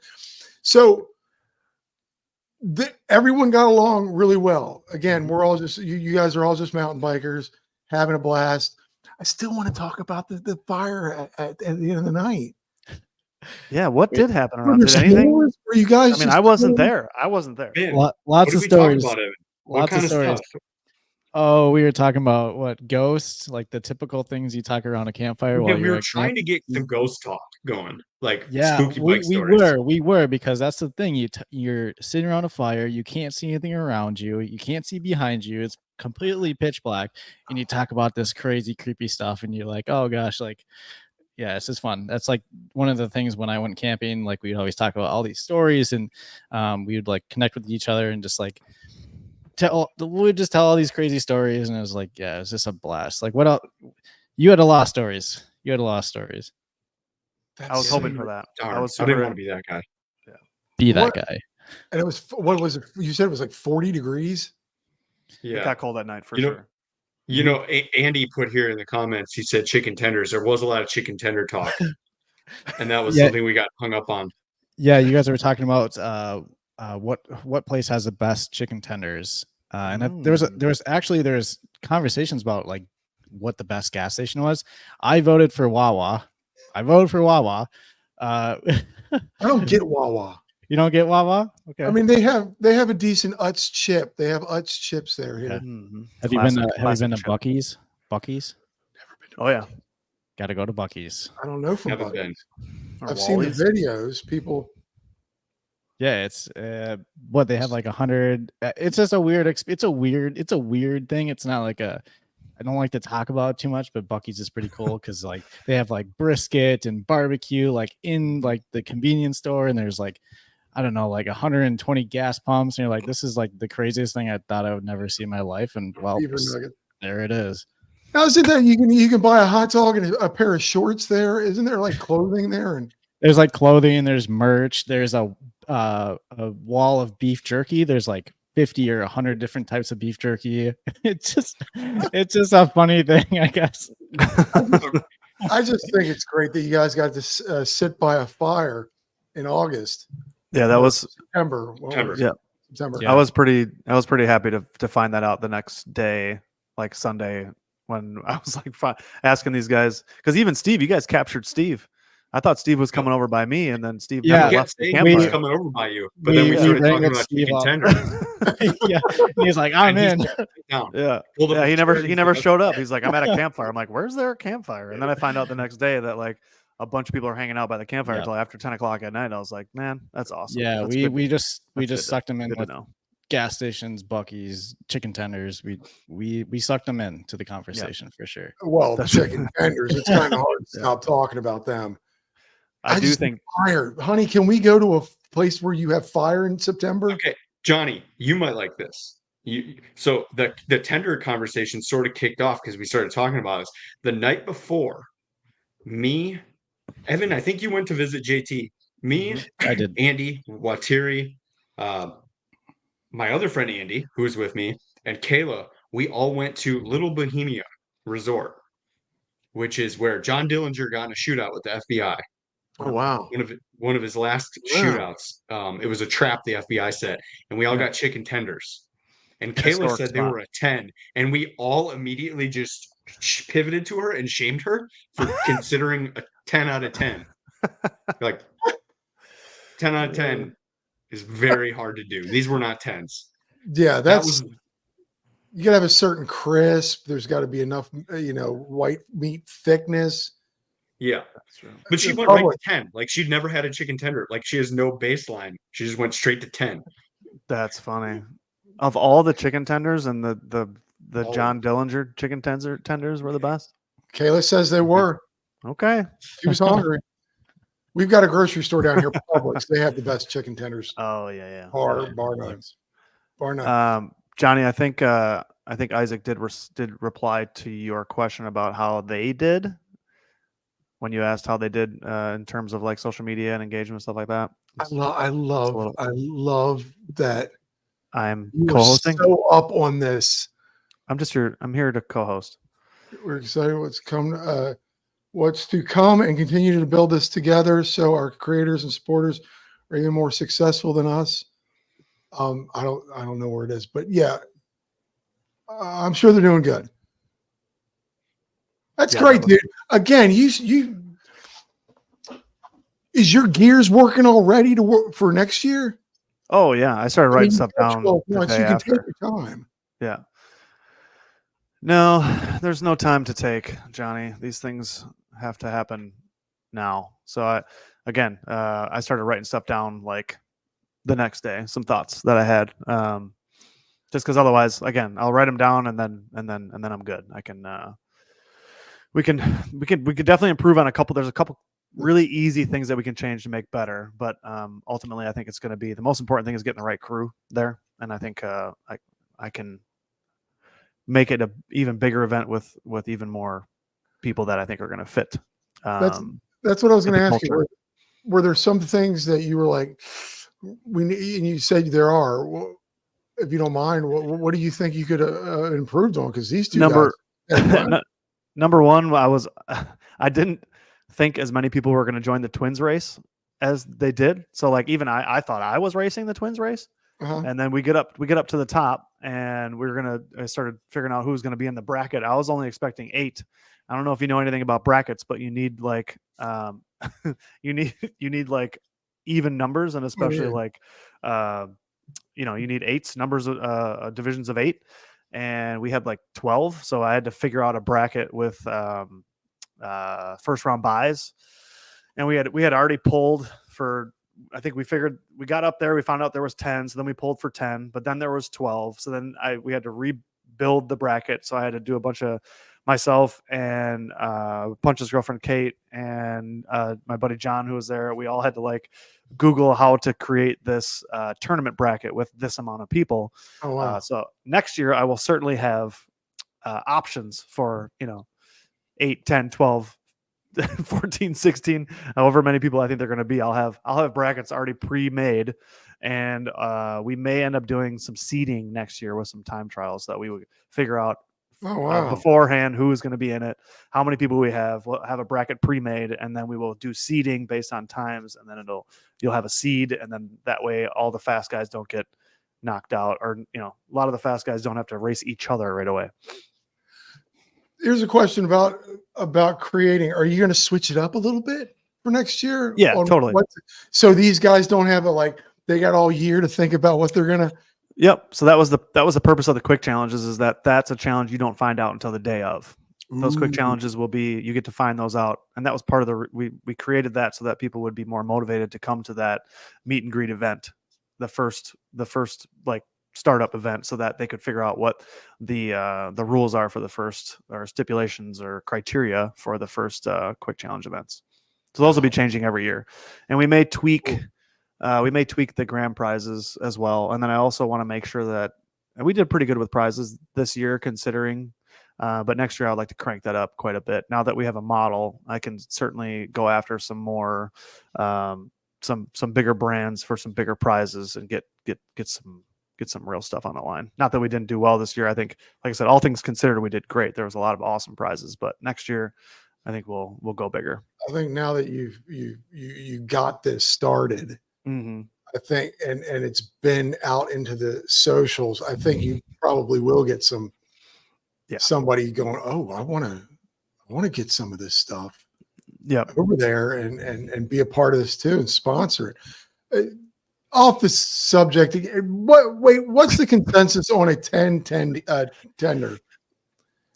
So everyone got along really well. Again, we're all just you guys are all just mountain bikers having a blast. I still want to talk about the fire at the end of the night. Yeah, what did happen around? Did anything? Were you guys? I mean, I wasn't there. Man, lots of stories. Lots of stories. Oh, we were talking about what ghosts, like the typical things you talk around a campfire. Yeah, we were trying to get some ghost talk going, like spooky bike stories. We were because that's the thing. You're sitting around a fire, you can't see anything around you, you can't see behind you. It's completely pitch black, and you talk about this crazy, creepy stuff, and you're like, oh gosh, like. Yeah, it's just fun. That's like one of the things when I went camping, like we'd always talk about all these stories, and we would like connect with each other and just like we'd just tell all these crazy stories. And it was like, yeah, it was just a blast. Like what else? You had a lot of stories. I was hoping for that. I didn't want to be that guy. Yeah. Be that guy. And it was, what was it? You said it was like 40 degrees. Yeah. It got cold that night for sure. You know, Andy put here in the comments, he said chicken tenders. There was a lot of chicken tender talk. And that was something we got hung up on. Yeah, you guys were talking about what place has the best chicken tenders. And there's conversations about like what the best gas station was. I voted for Wawa. I don't get Wawa. You don't get Wawa? Okay. I mean, they have a decent Utz chip. They have Utz chips there. Yeah. Have you been to Buc-ee's? Buc-ee's? Never been to Buc-ee's. Oh yeah. Got to go to Buc-ee's. I don't know from Buc-ee's. I've seen the videos. People. Yeah, it's what they have like 100. It's just a weird. It's a weird thing. It's not like a. I don't like to talk about it too much, but Buc-ee's is pretty cool because like they have like brisket and barbecue like in like the convenience store, and there's like. I don't know, like 120 gas pumps, and you're like, this is like the craziest thing I thought I would never see in my life. And well, there it is. Now, isn't that you can buy a hot dog and a pair of shorts there? Isn't there like clothing there? And there's like clothing, there's merch, there's a wall of beef jerky. There's like 50 or 100 different types of beef jerky. It's just a funny thing, I guess. I just think it's great that you guys got to sit by a fire in August. Yeah, that was September. Yeah, September. Yeah. I was pretty happy to find that out the next day, like Sunday, when I was like asking these guys, because even Steve, you guys captured Steve I thought Steve was coming over by me, and then Steve Yeah, never He kept left the saying he was campfire. coming over by you, but then we we started rang talking up about Steve chicken up. tenders. Yeah, and he's like, I'm And he in. sat down. Yeah, Pulled up yeah. a He chair and never said, showed up. He's like, I'm at a campfire. I'm like, where's there a campfire? And then I find out the next day that like a bunch of people are hanging out by the campfire Yeah. until after 10 o'clock at night. I was like, man, that's awesome. Yeah, That's we good. we just That's good sucked him in good to with know. gas stations, Buc-ee's, chicken tenders. We sucked them in to the conversation for sure. Well, That's- chicken tenders. It's kind of hard to Yeah. stop talking about them. I do just think fire, honey. Can we go to a place where you have fire in September? Okay, Johnny, you might like this. So the tender conversation sort of kicked off because we started talking about this the night before. Me, Evan, I think you went to visit JT. Me, I did. Andy, Watiri, my other friend Andy, who was with me, and Kayla. We all went to Little Bohemia Resort, which is where John Dillinger got in a shootout with the FBI. Oh wow! One of his last shootouts. It was a trap the FBI set, and we all got chicken tenders. And Kayla Historic said they spot. were a 10, and we all immediately just pivoted to her and shamed her for considering a 10 out of 10. Like 10 out of 10 is very hard to do. These were not 10s. Yeah, That was you gotta have a certain crisp. There's got to be enough, white meat thickness. yeah. That's true. But she Yeah, went right probably. to 10. Like she'd never had a chicken tender. Like she has no baseline. She just went straight to 10. That's funny. Of all the chicken tenders and the All John Dillinger chicken tenders were the best. Kayla says they were. Okay. She was hungry. We've got a grocery store down here, Publix. They have the best chicken tenders. Oh yeah. Bar none. Johnny, I think Isaac did reply to your question about how they did when you asked how they did in terms of like social media and engagement, stuff like that. I love that I'm you were co-hosting. so up on this. I'm here to co-host. We're excited what's to come and continue to build this together so our creators and supporters are even more successful than us. I don't know where it is, but yeah, I'm sure they're doing good. That's great, dude. Again, you is your gears working already to work for next year? Oh yeah, I started writing stuff down. You the day can after. take your time. Yeah. No, there's no time to take, Johnny. These things have to happen now. So I started writing stuff down like the next day, some thoughts that I had. Just because otherwise, again, I'll write them down and then I'm good. I can we could definitely improve on a couple. There's a couple really easy things that we can change to make better, but ultimately I think it's going to be the most important thing is getting the right crew there, and I think I can make it an even bigger event with even more people that I think are going to fit. That's what I was going to ask culture. you. Were there some things that you were like, and you said there are? Well, if you don't mind, what do you think you could improved on? Because these two guys, number one, I didn't think as many people were going to join the twins race as they did. So like even I thought I was racing the twins race. And then we get up to the top, and I started figuring out who was going to be in the bracket. I was only expecting 8. I don't know if you know anything about brackets, but you need like you need like even numbers, and especially like you need 8s, numbers, divisions of 8, and we had like 12. So I had to figure out a bracket with first round buys, and we had already pulled for. I think we got up there, we found out there was 10, so then we pulled for 10, but then there was 12. So then we had to rebuild the bracket. So I had to do a bunch of myself and Punch's girlfriend Kate and my buddy John, who was there. We all had to like Google how to create this tournament bracket with this amount of people. Oh, wow. So next year I will certainly have options for 8, 10, 12, 14, 16, however many people I think they're going to be. I'll have brackets already pre-made, and we may end up doing some seeding next year with some time trials that we would figure out beforehand who is going to be in it, how many people we have. We'll have a bracket pre-made, and then we will do seeding based on times, and then you'll have a seed, and then that way all the fast guys don't get knocked out, or a lot of the fast guys don't have to race each other right away. Here's a question about creating. Are you going to switch it up a little bit for next year? Yeah, On totally. So these guys don't have they got all year to think about what they're gonna. Yep. So that was the purpose of the quick challenges, is that's a challenge you don't find out until the day of. Those quick Ooh. challenges will be, you get to find those out. And that was part of we created that so that people would be more motivated to come to that meet and greet event, the first like startup event, so that they could figure out what the rules are for the first, or stipulations or criteria for the first quick challenge events. So those will be changing every year. And we may tweak the grand prizes as well. And then I also want to make sure that, and we did pretty good with prizes this year considering, but next year I'd like to crank that up quite a bit. Now that we have a model, I can certainly go after some more, some bigger brands for some bigger prizes and get some real stuff on the line. Not that we didn't do well this year. I think, like I said, all things considered, we did great. There was a lot of awesome prizes, but next year I think we'll go bigger. I think now that you got this started, Mm-hmm. I think, and it's been out into the socials, I think you probably will get somebody going, oh, I want to get some of this stuff over there and be a part of this too and sponsor it. Off the subject, what's the consensus on a 10 tender?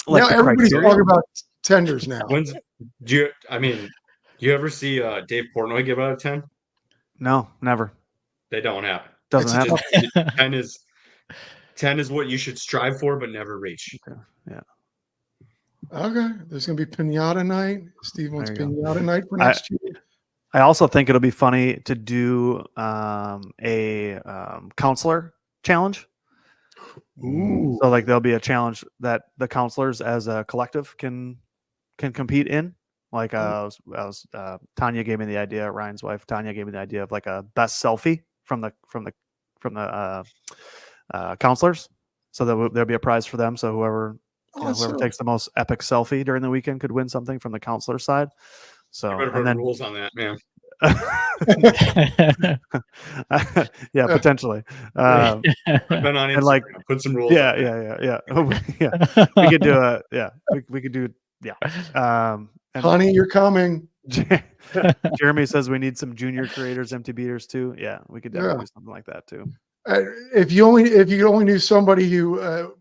Like now everybody's talking about tenders now. Do you ever see Dave Portnoy give out a 10? No, never. They don't happen. Doesn't happen. 10 is what you should strive for, but never reach. Okay. Yeah. Okay. There's going to be pinata night. Steve wants pinata night for next year. I also think it'll be funny to do a counselor challenge. Ooh. So like there'll be a challenge that the counselors as a collective can compete in. Like Tanya gave me the idea. Ryan's wife Tanya gave me the idea of like a best selfie from the counselors. So there'll be a prize for them. So whoever takes the most epic selfie during the weekend could win something from the counselor side. So and then rules on that, man. Yeah, potentially. I've been on Instagram. And like put some rules. Yeah. We could do we could do and Honey, you're coming. Jeremy says we need some junior creators, empty beaters too. Yeah, we could definitely do something like that too. If you only knew somebody who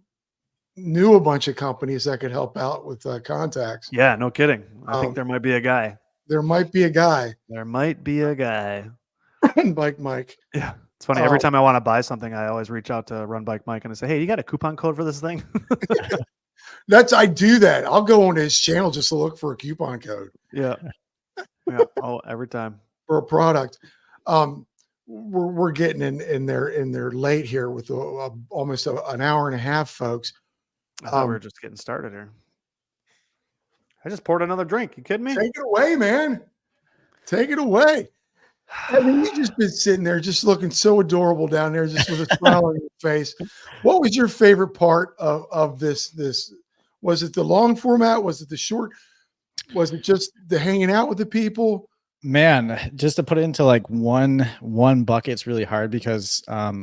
knew a bunch of companies that could help out with contacts. Yeah, no kidding. I think there might be a guy. There might be a guy. Run Bike Mike. Yeah. It's funny. Every time I want to buy something, I always reach out to Run Bike Mike and I say, hey, you got a coupon code for this thing? I do that. I'll go on his channel just to look for a coupon code. Yeah. Yeah. Oh, every time. For a product. We're getting in there late here with almost an hour and a half, folks. I thought we were just getting started here. I just poured another drink. You kidding me? Take it away, man. Take it away. I mean, you just been sitting there just looking so adorable down there, just with a smile on your face. What was your favorite part of this? Was it the long format? Was it the short? Was it just the hanging out with the people? Man, just to put it into like one bucket's really hard because at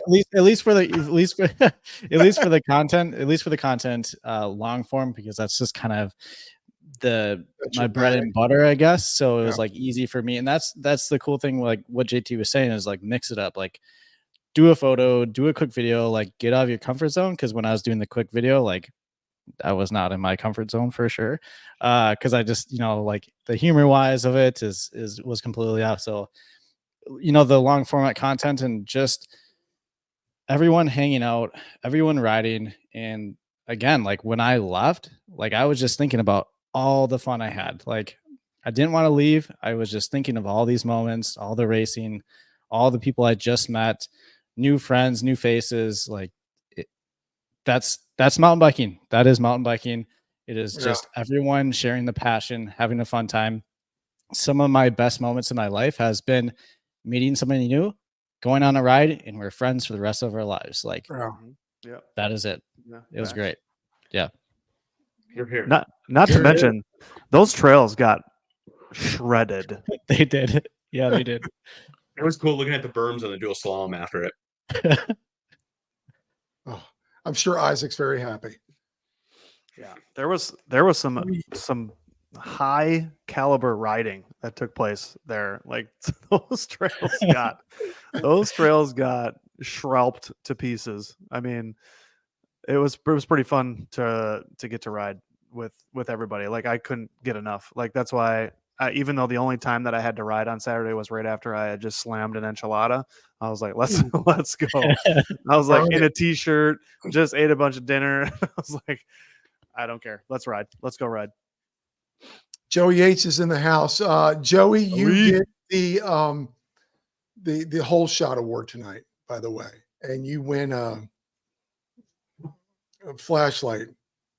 least for the content long form, because that's just kind of my bread and butter, I guess. So it was like easy for me, and that's the cool thing, like what JT was saying, is like mix it up, like do a photo, do a quick video, like get out of your comfort zone. Because when I was doing the quick video, like I was not in my comfort zone for sure. Because I just, like the humor wise of it was completely off. So, the long format content and just everyone hanging out, everyone riding. And again, like when I left, like I was just thinking about all the fun I had. Like I didn't want to leave. I was just thinking of all these moments, all the racing, all the people I just met, new friends, new faces. Like that's mountain biking. That is mountain biking. It is just everyone sharing the passion, having a fun time. Some of my best moments in my life has been meeting somebody new, going on a ride, and we're friends for the rest of our lives. Like, that is it. Yeah, it was great. Yeah. Here. Not to mention, those trails got shredded. They did. Yeah, they did. It was cool looking at the berms on the dual slalom after it. Oh, I'm sure Isaac's very happy. Yeah, there was some high caliber riding that took place there. Like those trails got shrouped to pieces. I mean, it was pretty fun to get to ride with everybody. Like I couldn't get enough. Like that's why even though the only time that I had to ride on Saturday was right after I had just slammed an enchilada, I was like, let's go. I was like in a t-shirt, just ate a bunch of dinner. I was like, I don't care. Let's ride. Let's go ride. Joey Yates is in the house. Joey, you get the whole shot award tonight, by the way, and you win a flashlight.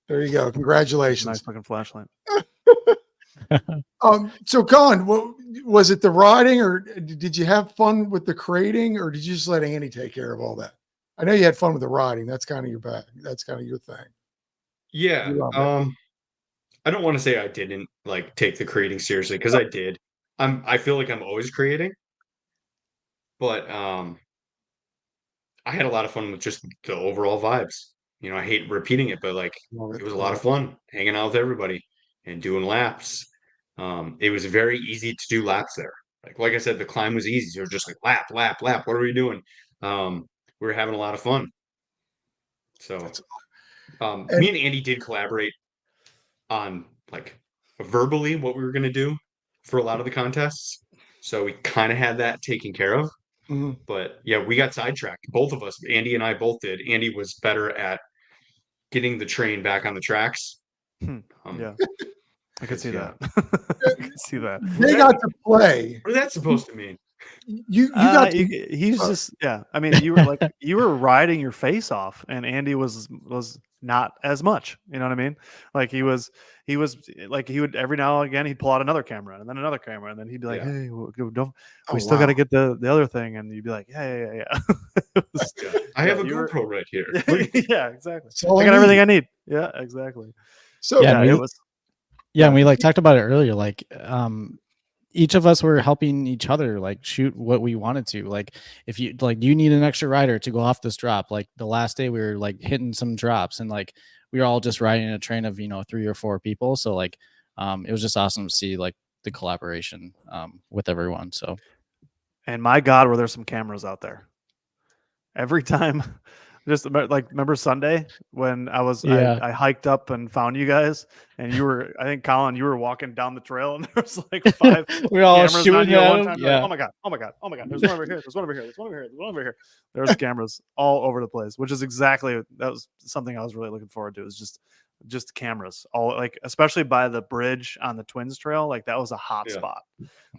There you go. Congratulations. Nice looking flashlight. So Colin, was it the riding, or did you have fun with the creating, or did you just let Andy take care of all that? I know you had fun with the riding. That's kind of your bag. That's kind of your thing. Yeah. You love it. I don't want to say I didn't like take the creating seriously because I did. I feel like I'm always creating, but I had a lot of fun with just the overall vibes. You know, I hate repeating it, but like Love it was a lot of Love fun hanging out with everybody and doing laps. It was very easy to do laps there. Like I said, the climb was easy. You're just like lap, lap, lap. What are we doing? We were having a lot of fun. So That's- me and Andy did collaborate on like verbally what we were going to do for a lot of the contests. So we kind of had that taken care of. Mhm. But yeah, we got sidetracked. Both of us, Andy and I both did. Andy was better at getting the train back on the tracks. Yeah, I could see yeah. that. I could see that. They got to play. What is that supposed to mean? You got to, he's just I mean, you were like you were riding your face off, and Andy was not as much. You know what I mean? Like he was like he would every now and again he'd pull out another camera and then another camera, and then he'd be like, Yeah. "Hey, don't Oh, we still got to wow. get the other thing?" And you'd be like, "Yeah." It was- Yeah. I have a you were- GoPro right here. yeah, exactly. That's all I I got need. everything I need. Yeah, exactly. So Yeah, Yeah, it was. Yeah, and we like talked about it earlier. Like, each of us were helping each other like shoot what we wanted to. Like, if you like, you need an extra rider to go off this drop. Like the last day, we were like hitting some drops, and like we were all just riding a train of 3 or 4 people. So like, it was just awesome to see like the collaboration with everyone. So, And my God, were there some cameras out there? Every time, just like remember Sunday when Yeah. I hiked up and found you guys, and you were, I think Colin, you were walking down the trail, and there was like 5 we're all cameras on shooting you at at one them. time. You're like, Yeah. oh my god, there's one over here, there's one over here, there's one over here, there's one over here. There's cameras all over the place, which is exactly that was something I was really looking forward to. Is just cameras, all like especially by the bridge on the Twins Trail, like that was a hot Yeah. spot.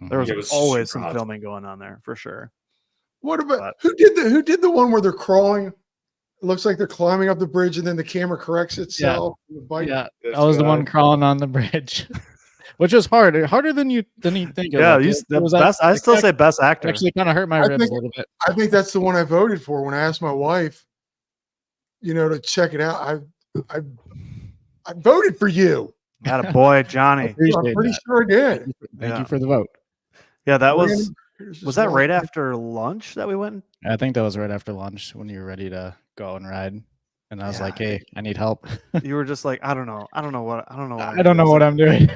There was Yeah, it was always super some hot. filming going on there for sure. what about But- who did the one where they're crawling? It looks like they're climbing up the bridge, and then the camera corrects itself. The bike- Yeah, This I was the one guy. crawling on the bridge, which was harder than you think. Yeah, Like, the it was best. I still say best actor. actually kind of hurt my I ribs think- a little bit. I think that's the one I voted for when I asked my wife, to check it out. I voted for you. Had a boy, I Johnny. appreciate I'm pretty that. sure I did. Thank Yeah. you for the vote. Yeah, that was Brandon, here's was just that one. right after lunch that we went? I think that was right after lunch when you were ready to go and ride, and I was like, Yeah. "Hey, I need help. You were just like, I don't know what I don't know doing." what I'm doing."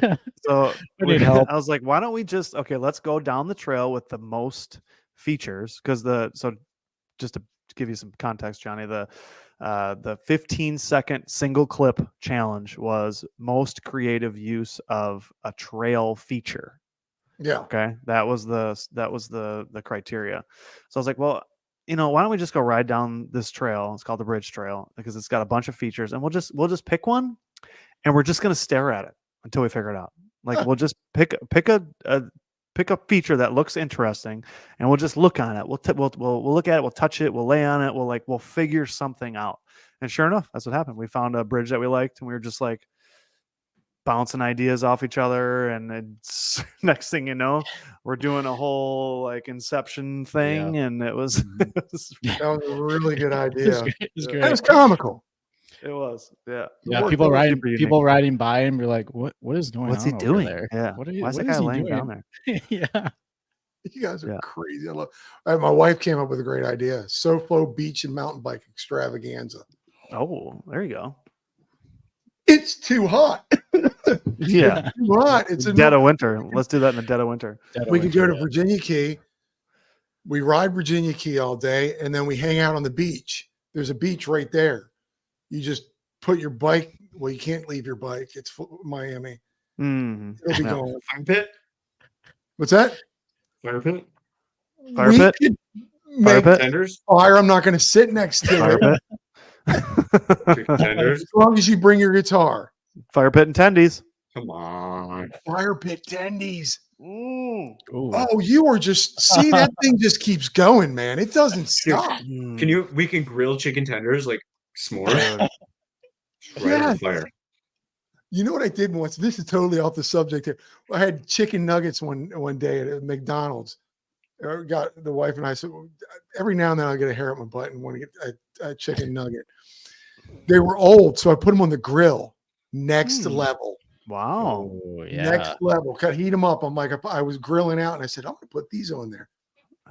So I need help. I was like, why don't we just let's go down the trail with the most features, because just to give you some context, Johnny, the 15-second single clip challenge was most creative use of a trail feature. Yeah. Okay, that was the criteria. So I was like, well, why don't we just go ride down this trail? It's called the Bridge Trail because it's got a bunch of features, and we'll just pick one, and we're just gonna stare at it until we figure it out. Like we'll just pick a feature that looks interesting, and we'll just look on it. We'll look at it. We'll touch it. We'll lay on it. We'll figure something out. And sure enough, that's what happened. We found a bridge that we liked, and we were just like bouncing ideas off each other, and it's, next thing you know, we're doing a whole like Inception thing, and it was Mhm. it was, That was a really good It idea. was great. It was Yeah. great. That was comical. it was yeah. Yeah, More people things riding super unique. people riding by and you're like, what is going What's on he over doing? there? Yeah. What Why is what that guy he laying doing? down there? Yeah. You guys are Yeah. crazy. I love. My wife came up with a great idea: SoFlo beach and mountain bike extravaganza. Oh, there you go. It's too hot. Yeah. Too hot. It's Dead of winter. Let's do that in the dead of winter. We could go to Virginia Key. We ride Virginia Key all day, and then we hang out on the beach. There's a beach right there. You just put your bike. Well, you can't leave your bike. It's Miami. Mm-hmm. It'll be Yeah. gone. Fire pit? What's that? Fire pit? Fire We pit? could Fire make pit? Tenders? fire. I'm not going to sit next to Fire it. pit. Chicken tenders? As long as you bring your guitar. Fire pit and tendies. Come on. Fire pit tendies. Ooh. Oh, you are just see that thing just keeps going, man. It doesn't stop. We can grill chicken tenders like s'mores Dude. right on Yeah. the fire. You know what I did once? This is totally off the subject here. I had chicken nuggets one day at McDonald's. I got the wife and I said, every now and then I get a hair up my butt and want to get a chicken nugget. They were old, so I put them on the grill. Next level. Wow. Oh, yeah. Next level. Got heat them up. I'm like, I was grilling out and I said, I'm gonna put these on there.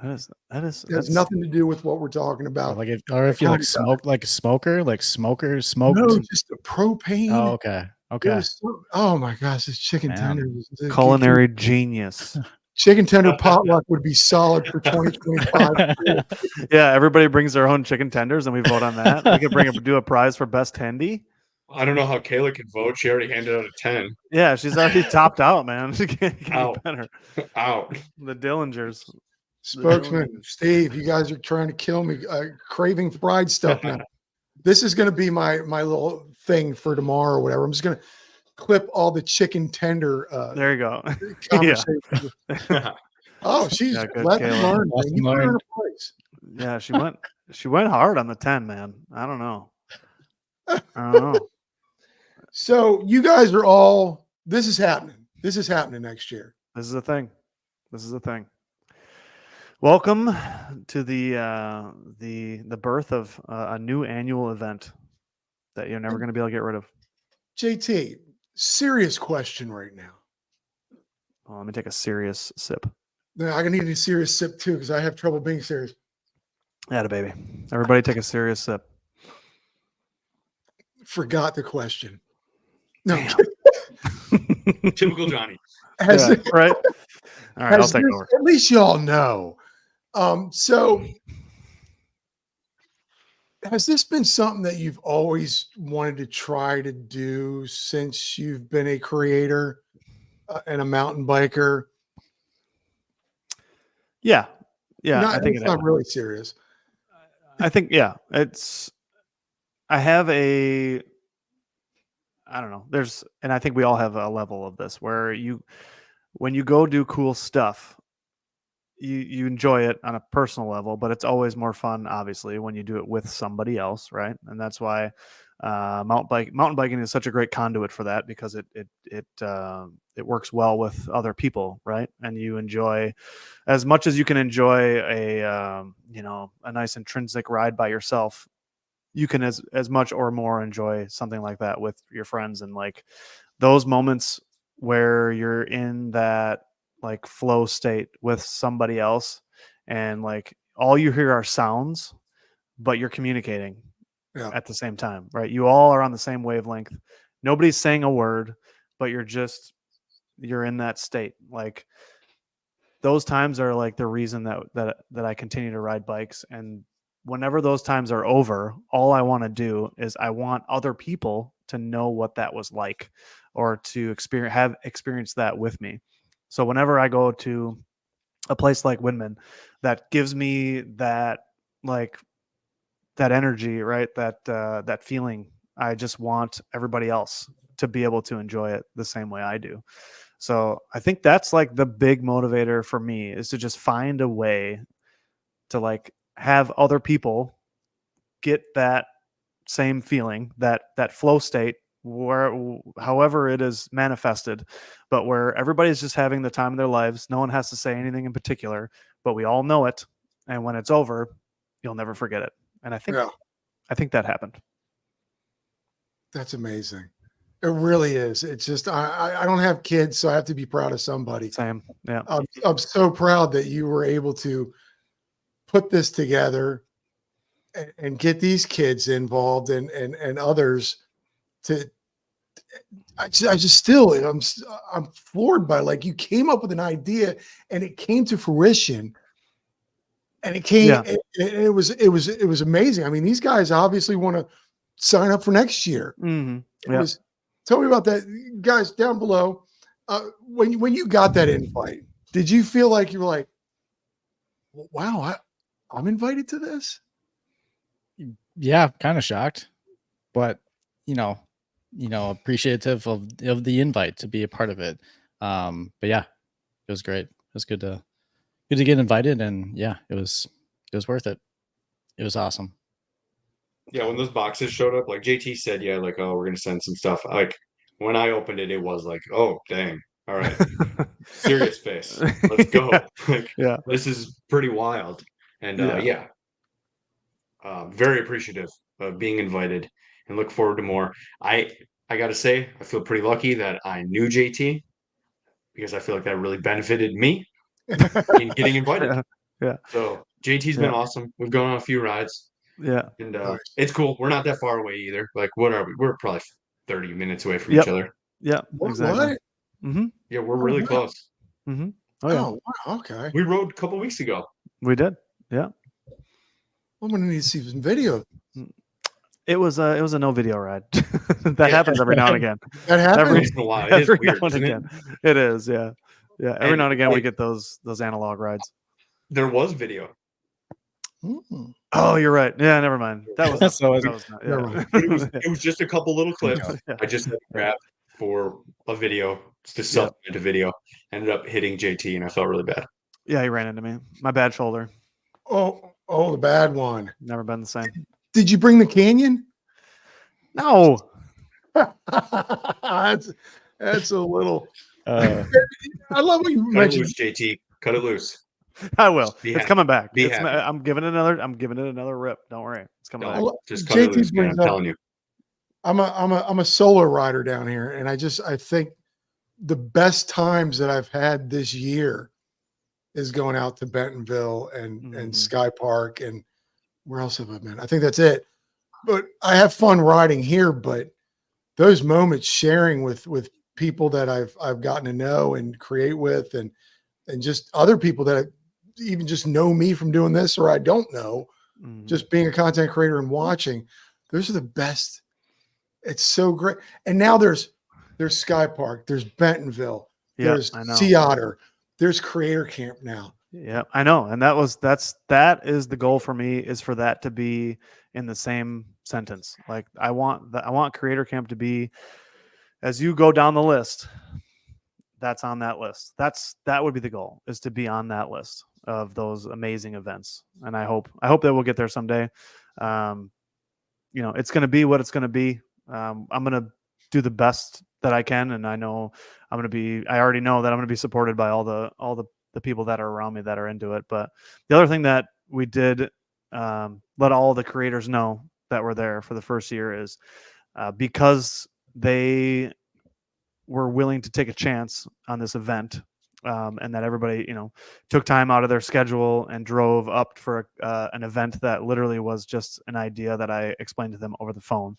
That is It has nothing to do with what we're talking about. Or if you like Kind of smoke, like a smoker, like smoked. No, just the propane. Oh, okay. It Okay. was oh my gosh, this chicken Man. tender. Culinary genius. Chicken tender potluck would be solid for 2025. Yeah, everybody brings their own chicken tenders and we vote on that. We could do a prize for best tendy. I don't know how Kayla can vote. She already handed out a 10. Yeah, she's already topped out, man. She can't get Out. better. Out. The Dillingers. Spokesman Steve, you guys are trying to kill me. Craving fried stuff now. This is going to be my little thing for tomorrow or whatever. I'm just going to clip all the chicken tender There you go. conversations. Oh, she's Yeah, good, let them Kayla. learn. Lesson Man. You put her in learned. her place. Yeah, she went hard on the 10, man. I don't know. I don't know. So you guys are all. This is happening. This is happening next year. This is a thing. This is a thing. Welcome to the birth of a new annual event that you're never going to be able to get rid of. JT, serious question right now. Let me take a serious sip. Now, I need a serious sip too because I have trouble being serious. Atta baby. Everybody take a serious sip. Forgot the question. No. Typical Johnny. Has Yeah, right? All right, I'll has take this- over. At least y'all know. So has this been something that you've always wanted to try to do since you've been a creator and a mountain biker? Yeah. Yeah, Not, I think it's it not is. really serious. I think, yeah, I have I don't know. And I think we all have a level of this where when you go do cool stuff, you enjoy it on a personal level, but it's always more fun, obviously, when you do it with somebody else, right? And that's why mountain biking is such a great conduit for that, because it works well with other people, right? And you enjoy as much as you can enjoy a nice intrinsic ride by yourself. You can as much or more enjoy something like that with your friends, and like those moments where you're in that like flow state with somebody else, and like all you hear are sounds, but you're communicating at the same time, right? You all are on the same wavelength. Nobody's saying a word, but you're in that state. Like those times are like the reason that I continue to ride bikes. And whenever those times are over, all I want to do is I want other people to know what that was like, or to have experienced that with me. So whenever I go to a place like Windman, that gives me that energy, right? That feeling. I just want everybody else to be able to enjoy it the same way I do. So I think that's like the big motivator for me, is to just find a way to like have other people get that same feeling, that flow state, where however it is manifested, but where everybody's just having the time of their lives. No one has to say anything in particular, but we all know it. And when it's over, you'll never forget it. And I think that happened. That's amazing. It really is. It's just I don't have kids, so I have to be proud of somebody. Same. Yeah. I'm so proud that you were able to put this together and get these kids involved and others to I just still, I'm floored by, like, you came up with an idea and it came to fruition, and it came, Yeah. it was amazing. I mean, these guys obviously want to sign up for next year. Mm-hmm. It was, tell me about that, guys down below. When you got that invite, did you feel like you were like, wow, I'm invited to this? Yeah, kind of shocked, but you know, appreciative of the invite to be a part of it. But yeah, it was great. It was good to get invited, and yeah, it was worth it. It was awesome. Yeah, when those boxes showed up, like JT said, yeah, like, oh, we're gonna send some stuff. Like when I opened it, it was like, oh, dang, all right, serious face, let's go. Like, Yeah. this is pretty wild, and Yeah. very appreciative of being invited, and look forward to more. I gotta say, I feel pretty lucky that I knew JT because I feel like that really benefited me in getting invited. Yeah. Yeah. So JT's been Yeah. awesome. We've gone on a few rides. Yeah. And Nice. it's cool. We're not that far away either. Like, what are we? We're probably 30 minutes away from Yep. each other. Yeah. Exactly. What? Mm-hmm. Yeah, we're Oh, really wow. close. Mm-hmm. Oh yeah. Oh, wow. Okay. We rode a couple weeks ago. We did. Yeah. I'm gonna need to see some video. It was a no video ride. That happens every now and again. That happened. Every Once in a while. It is every weird, now and isn't it? again. It is. Yeah. Yeah. Every And, now and again we like, get those analog rides. There was video. Mm. Oh, you're right. Yeah. Never mind. That was. So that was not, Never yeah. mind. But it was just a couple little clips. Yeah. I just had to grab for a video to supplement a video. Ended up hitting JT, and I felt really bad. Yeah. He ran into me. My bad shoulder. Oh, the bad one. Never been the same. Did you bring the canyon? No. that's a little. Uh, I love what you Cut it mentioned. loose, JT. Cut it loose. I will. Be It's happy. coming back. Be It's, happy. I'm giving it another rip. Don't worry. It's coming back. No, just cut it JT loose, man. I'm brings up- telling you. I'm a solo rider down here, and I think the best times that I've had this year is going out to Bentonville and Mhm. Sky Park, and where else have I been? I think that's it. But I have fun riding here, but those moments sharing with people that I've gotten to know and create with, and just other people that even just know me from doing this, or I don't know, Mhm. just being a content creator and watching, those are the best. It's so great. And now there's Sky Park, there's Bentonville, Yeah, there's I know. Sea Otter, there's Creator Camp now. Yeah, I know. And that is the goal for me, is for that to be in the same sentence. Like I want Creator Camp to be, as you go down the list, that's on that list. That would be the goal, is to be on that list of those amazing events. And I hope that we'll get there someday. It's going to be what it's going to be. I'm going to do the best that I can. And I know I already know that I'm going to be supported by all the people that are around me that are into it. But the other thing that we did, let all the creators know that were there for the first year, is because they were willing to take a chance on this event, and that everybody, took time out of their schedule and drove up for an event that literally was just an idea that I explained to them over the phone.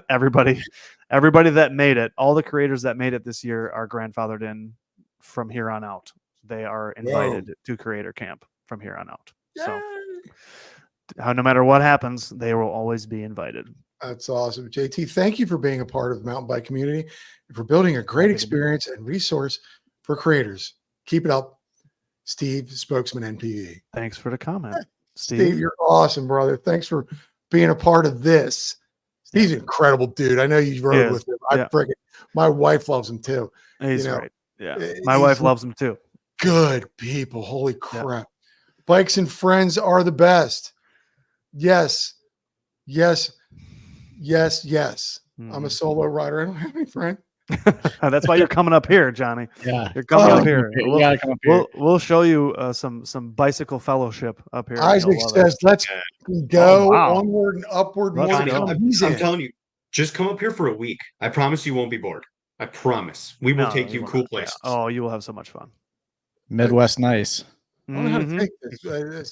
everybody that made it, all the creators that made it this year, are grandfathered in from here on out. They are invited to Creator Camp from here on out. Yay! So no matter what happens, they will always be invited. That's awesome. JT, thank you for being a part of the mountain bike community and for building a great Happy to be here. experience and resource for creators. Keep it up. Steve, spokesman NPV. Thanks for the comment, Steve, you're awesome, brother. Thanks for being a part of this. Steve's an incredible dude. I know you rode with him. My wife loves him too. He's great. Yeah. He's My wife loves him too. Good people. Holy crap. Bikes and friends are the best. Yes. Yes. Yes. Yes. I'm a solo rider. I don't have any friends. That's why you're coming up here, Johnny. yeah, You're coming up here. You gotta come up here. We'll show you some bicycle fellowship up here. Isaac says, let's go wow. onward and upward. Let's More go. to come. I'm telling you, just come up here for a week. I promise you won't be bored. I promise. We will take you cool places. Yeah. Oh, you will have so much fun. Midwest nice. I don't know how to take this.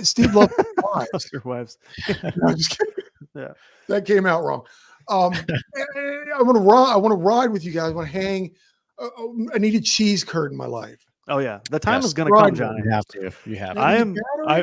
Steve loves wives. Your wives. No, I'm just kidding. Yeah. That came out wrong. I want to ride. I want to ride with you guys. I want to hang. I need a cheese curd in my life. Oh yeah, the time Yes. is going to Right. come, Johnny. You have to. You have to. I am-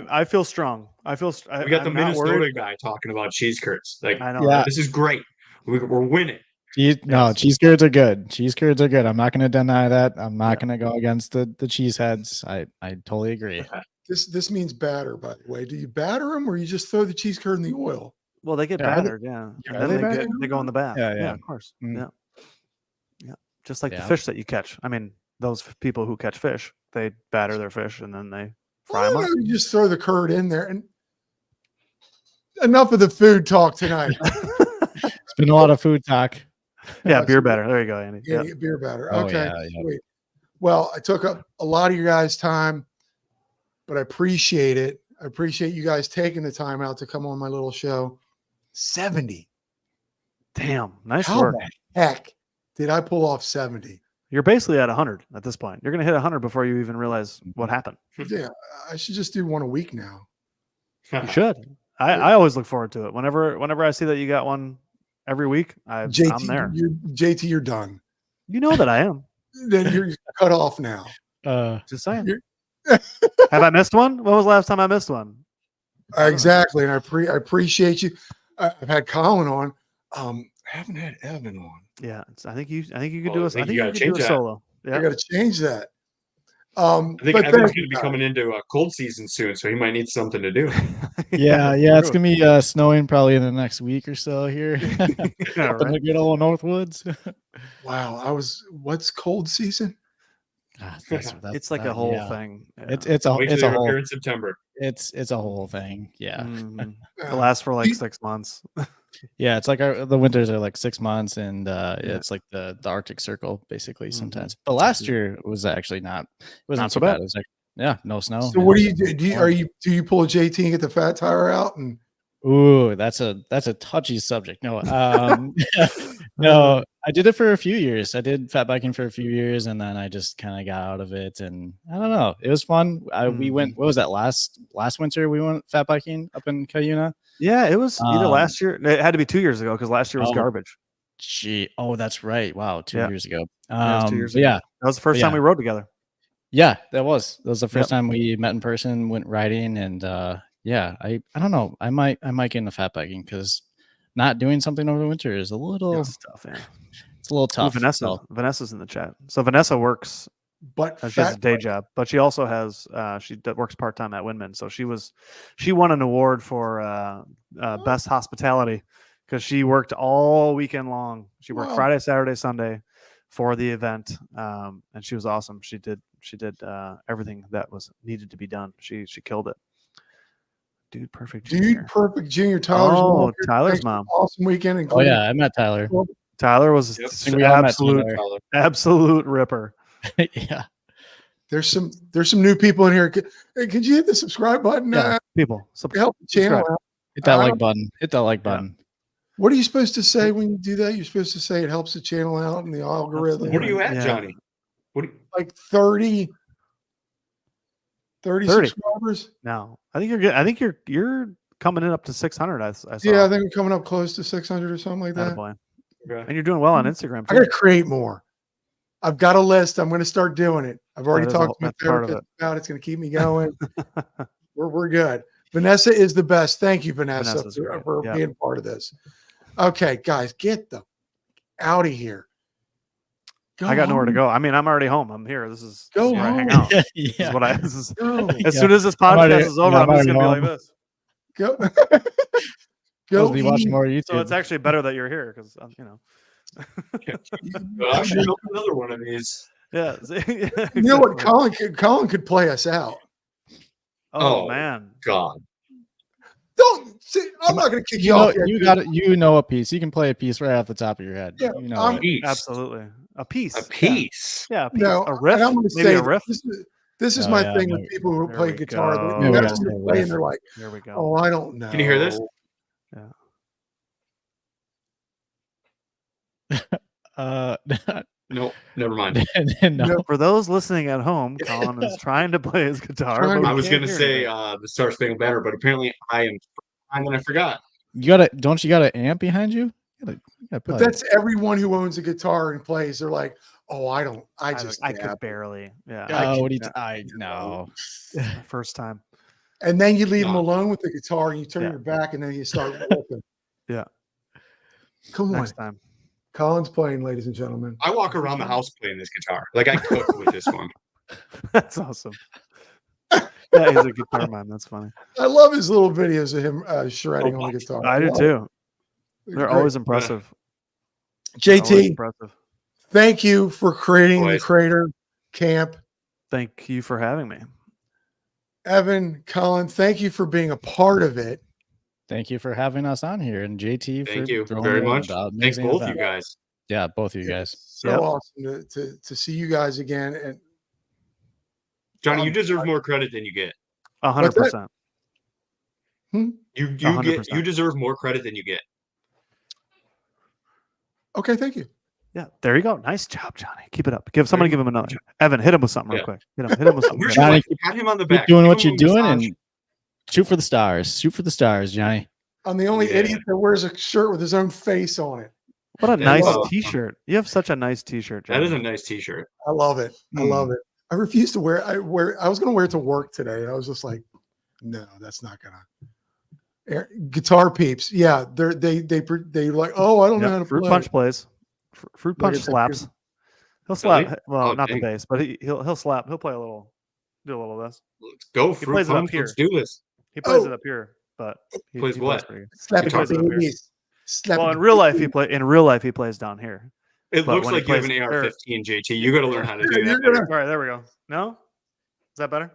I feel strong. I feel. We got the I'm not Minnesota worried. guy talking about cheese curds. Like, I know. Yeah. Right? this is great. We're winning. No, Yes. cheese curds are good. Cheese curds are good. I'm not going to deny that. I'm not Yeah. going to go against the cheese heads. I totally agree. This means batter, by the way. Do you batter them, or you just throw the cheese curd in the oil? Well, they get Yeah, are they- battered, yeah, yeah, and are then they they battered? they go in the bath. Yeah, Yeah, yeah. of course. Mm. Yeah, just like the Yeah. fish that you catch. I mean, those people who catch fish, they batter their fish and then they fry Well, them up. you just throw the curd in there. And enough of the food talk tonight. It's been a lot of food talk. Yeah, beer batter. There you go, Andy. Yeah, Yeah. beer batter. Oh, Okay, yeah, yeah. sweet. Well, I took up a lot of your guys' time, but I appreciate it. I appreciate you guys taking the time out to come on my little show. 70. Damn, nice How work. the heck did I pull off 70? You're basically at 100 at this point. You're going to hit 100 before you even realize what happened. Yeah, I should just do one a week now. You should. I always look forward to it. Whenever I see that you got one every week, I'm there. JT, you're done. You know that I am. Then you're cut off now. Just saying. You're- Have I missed one? When was the last time I missed one? I don't know. Exactly, and I appreciate you. I've had Colin on. I haven't had Evan on. Yeah, I think you could Well, do I a. think I think you you gotta could do change a that. solo. I Yeah. got to change that. I think but Evan's thank going you, to be guys. coming into a cold season soon, so he might need something to do. Yeah, it's true. gonna be snowing probably in the next week or so here. Yeah, Up in the right? good old Northwoods. Wow, what's cold season? That's It's like a that- whole yeah. thing. Yeah. It's Wait till a they whole appear in September. it's a whole thing. Yeah. Mhm. It Uh, lasts for like you- 6 months. Yeah, it's like the winters are like 6 months, and Yeah. it's like the Arctic Circle basically Mhm. sometimes. But last year was actually not. It wasn't Not so too bad. bad. It was like no snow. So what do you and do? warm. Do you pull a JT and get the fat tire out? And Ooh, that's a touchy subject. No, no, I did it for a few years. I did fat biking for a few years, and then I just kind of got out of it. And I don't know, it was fun. We went. What was that last winter? We went fat biking up in Cuyuna. Yeah, it was either Um, last year. It had to be 2 years ago because last year was Oh, garbage. Gee, oh, that's right. Wow, 2 Yeah. years ago. Yeah, it was 2 years But ago. yeah, That was the first time yeah. we rode together. yeah, that was the Yep. first time we met in person. Went riding, and yeah, I don't know. I might get into fat biking because not doing something over the winter is a little. It's tough. Yeah. It's a little Ooh, tough. Vanessa's in the chat. So Vanessa works. but She has a fat day job, but she also has works part time at Windman. So she won an award for best hospitality because she worked all weekend long. She worked Wow. Friday, Saturday, Sunday for the event, and she was awesome. She did everything that was needed to be done. She killed it. Dude, perfect. Junior. Perfect Junior. Tyler's Oh, mom. Tyler's Thanks for mom. an awesome weekend. Oh Including yeah, I met Tyler. Tyler was Yep. I think we all met Tyler. absolute ripper. Yeah. There's some new people in here. Hey, could you hit the subscribe button? Yeah, people. Help the channel subscribe. out. Hit that I like don't- button. Hit that like button. What are you supposed to say when you do that? You're supposed to say it helps the channel out and the algorithm. What are you at, Yeah. Johnny? What? Like 30 30. subscribers? No, I think you're good. I think you're coming in up to 600. I saw. Yeah, I think we're coming up close to 600 or something like that. Attaboy. Okay. And you're doing well on Instagram I too. got to create more. I've got a list. I'm going to start doing it. I've already That is talked to my that's part of therapist about it. It's going to keep me going. We're good. Vanessa is the best. Thank you, Vanessa, Vanessa's great. for Yeah. being part of this. Okay, guys, get the out of here. I got nowhere to home. go. I mean, I'm already home. I'm here. This is Go where I hang home. out. This is yeah. what I. This is Go. as Yeah. soon as this I'm podcast already- is over, yeah, I'm I'm just gonna be already like home. this. Go. Supposed to be eat. watching more YouTube. So it's actually better that you're here because you know. I should open another one of these. Yeah. You know what? Colin could play us out. Oh, Oh. man. God. Don't see. I'm not going to kick you off. yet, you dude. got it. You know a piece. You can play a piece right off the top of your head. Yeah, you know I'm- it. Piece. Absolutely. A piece. A piece. Yeah. A piece. No, a riff. and I'm going to Maybe say a riff. This is Oh, my yeah, thing no. with people who There play we guitar. go. They Yeah, ask them to play and they're like, There we go. "Oh, I don't know." Can you hear this? No, No, never mind. no. For those listening at home, Colin is trying to play his guitar. Trying but to- we I was can't gonna hear say anything. the Star Spangled Banner, but apparently I am. I forgot. Don't you got an amp behind you? gotta But play. that's everyone who owns a guitar and plays. They're like, oh, I just I dab. could barely. Yeah. Oh, what do you? can't, I know. My first time. And then you leave them No. alone with the guitar and you turn Yeah. your back and then you start working. Yeah. Come on. Next time. Colin's playing, ladies and gentlemen. I walk around the house playing this guitar. Like I cook with this one. That's awesome. Yeah, he's a guitar man. That's funny. I love his little videos of him shredding on the much. guitar. I do love it. too. They're They're great. always impressive. They're always JT, impressive. thank you for creating the Always. Crater Camp. Thank you for having me. Evan, Colin, thank you for being a part of it. Thank you for having us on here, and JT Thank for you throwing very in much. the Thanks amazing both event. you guys. Yeah, both of you guys. So Yep. awesome to see you guys again. And Johnny, you deserve more credit than you get. 100%. You 100%. deserve more credit than you get. okay, thank you. Yeah, there you go. Nice job, Johnny. Keep it up. Give somebody, There give you him another. Evan, hit him with something real Yeah. quick. Hit him with something. Where's good. your Johnny, wife? Pat him on the Keep back. doing Give what him you're a doing massage. and shoot for the stars. Shoot for the stars, Johnny. I'm the only Yeah. idiot that wears a shirt with his own face on it. What a Yeah, nice well, T-shirt. You have such a nice T-shirt, Johnny. That is a nice T-shirt. I love it. I love it. I refuse to wear it. I was going to wear it to work today. And I was just like, no, that's not going to. Guitar peeps. Yeah. They like, oh, I don't know Yep, how to Fruit play. Punch plays. Fruit Look Punch at that slaps. dude. He'll slap. Really? Well, Oh, not dang. the bass, but he'll slap. He'll play a little. Do a little of this. Let's go, He Fruit plays it up Punch. here. Let's do this. He plays Oh. it up here, but he Plays he what? pretty good. Slap He it plays it up here. babies. Slap Well, it in real life, babies. he plays down here. It But looks when he like you have plays an there- AR-15, JT. You got to learn how to do You're that better. gonna- All right, there we go. No, is that better?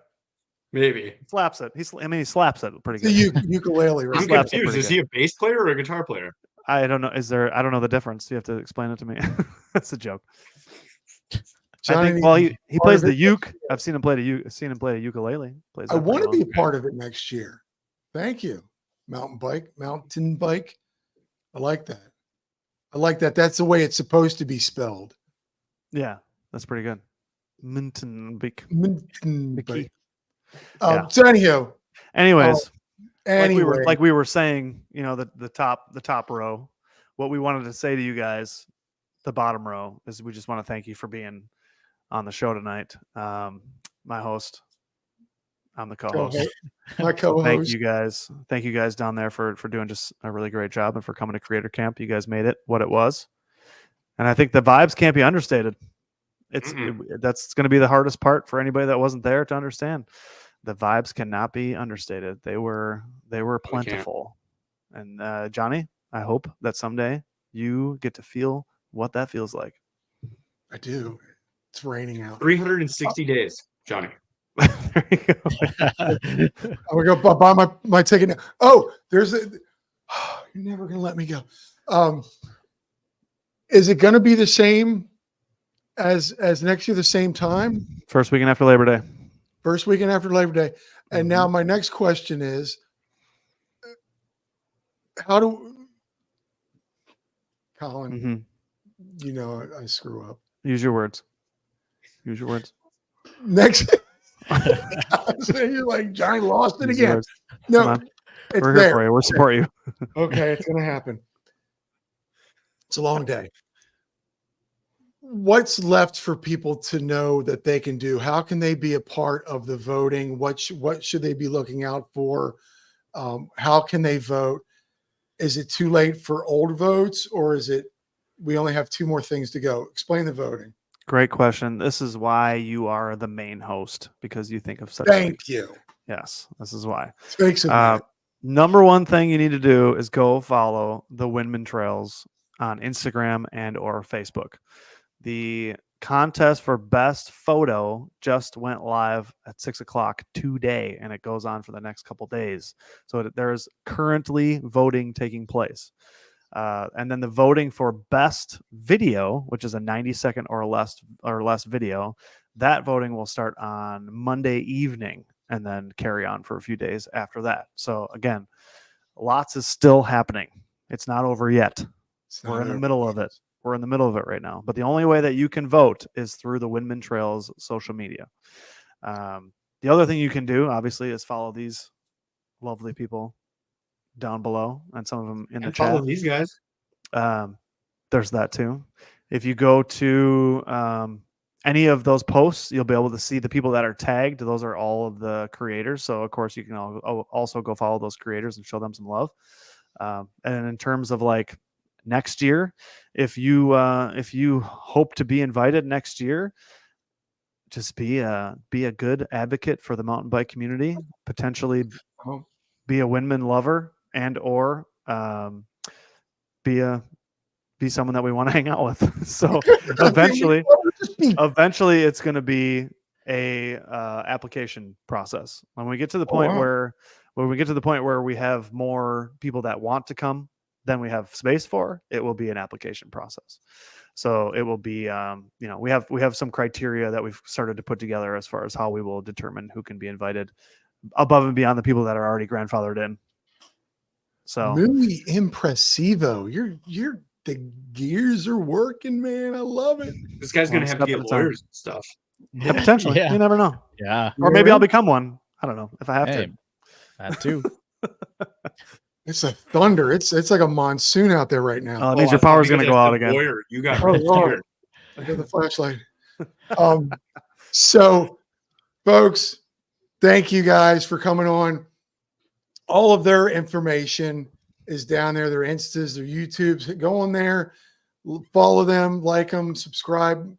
Maybe. Slaps it. He slaps it pretty It's a good. ukulele, right? I'm slaps it confused. pretty Is he a bass player or a guitar player? I don't know. I don't know the difference. You have to explain it to me. That's a joke. Johnny I think. Well, needs he part plays of the it. uke. I've seen him play a ukulele. Plays I that want to pretty be a part of it next year. Thank you. Mountain bike. I like that. That's the way it's supposed to be spelled. well. Yeah, that's pretty good. Mountain bike. Mountain Mickey. bike. Yeah. So anyhow, Anyways, anyway, like we were saying, the top row. What we wanted to say to you guys, the bottom row, is we just want to thank you for being on the show tonight. My host, I'm the co-host. my co-host. Thank you guys down there for doing just a really great job and for coming to Creator Camp. You guys made it what it was, and I think the vibes can't be understated. That's going to be the hardest part for anybody that wasn't there to understand. The vibes cannot be understated. They were plentiful, and Johnny, I hope that someday you get to feel what that feels like. I do. It's raining out. 360 days, Johnny. There you go. I'm gonna go buy my ticket now. Oh, you're never gonna let me go. Is it gonna be the same as next year, the same time? First weekend after Labor Day. First weekend after Labor Day. And now my next question is, how do Colin, I screw up. Use your words. Next, you're like, Johnny lost it Use your again. words. No, Come on. it's We're here there. for you. We'll support you. Okay, it's going to happen. It's a long day. What's left for people to know that they can do? How can they be a part of the voting? What should they be looking out for? How can they vote? Is it too late for old votes, or is it we only have 2 more things to go? Explain the voting. Great question. This is why you are the main host, because you think of such Thank things. you. Yes, this is why. Thanks a lot. Number one thing you need to do is go follow the Windman Trails on Instagram and or Facebook. The contest for best photo just went live at 6:00 today, and it goes on for the next couple days. So there's currently voting taking place. And then the voting for best video, which is a 90-second or less video, that voting will start on Monday evening and then carry on for a few days after that. So again, lots is still happening. It's not over yet. We're in the middle of it. We're in the middle of it right now. But the only way that you can vote is through the Windman Trails social media. The other thing you can do, obviously, is follow these lovely people down below, and some of them in the chat. Follow these guys. there's that too. If you go to any of those posts, you'll be able to see the people that are tagged. Those are all of the creators. So of course you can also go follow those creators and show them some love. And in terms of like next year, if you hope to be invited next year, just be a good advocate for the mountain bike community, potentially Oh, be a Windman lover, and or be someone that we want to hang out with. So eventually it's going to be a application process. When we get to the point where we have more people that want to come than we have space for, it will be an application process. So it will be, we have some criteria that we've started to put together as far as how we will determine who can be invited above and beyond the people that are already grandfathered in. So muy impressivo. You're the gears are working, man. I love it. This guy's One gonna have step to at get a time. lawyers and stuff. yeah, potentially, Yeah. you never know. Yeah. Or maybe I'll become one. I don't know if I have Hey, to. that too. It's a thunder. It's like a monsoon out there right now. It means your power's going to go out again. Lawyer, you got Oh, Lord. I got the flashlight. So, folks, thank you guys for coming on. All of their information is down there. Their Instas, their YouTubes. Go on there, follow them, like them, subscribe.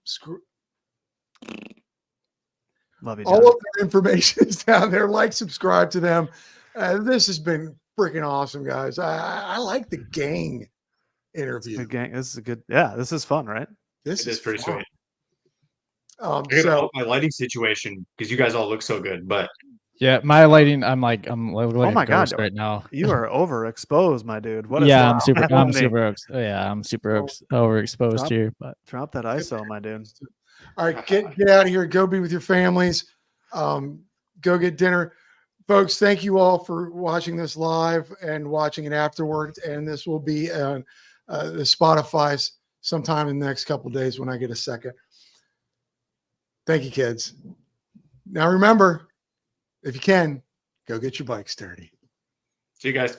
Love you, All John. of their information is down there. Like, subscribe to them. This has been freaking awesome, guys. I like the gang interview. Good gang. This is a good. Yeah, this is fun, right? This It is pretty fun. sweet. I gotta So help my lighting situation because you guys all look so good. But Yeah, my lighting. I'm like Oh a my God. ghost right now. You are overexposed, my dude. What is Yeah, that? I'm super. happening? I'm super. I'm super overexposed Drop- here. But Drop that ISO, my dude. all right, get out of here. Go be with your families. Go get dinner. Folks, thank you all for watching this live and watching it afterwards. And this will be the Spotify sometime in the next couple of days when I get a second. Thank you, kids. Now remember, if you can, go get your bikes dirty. see you guys.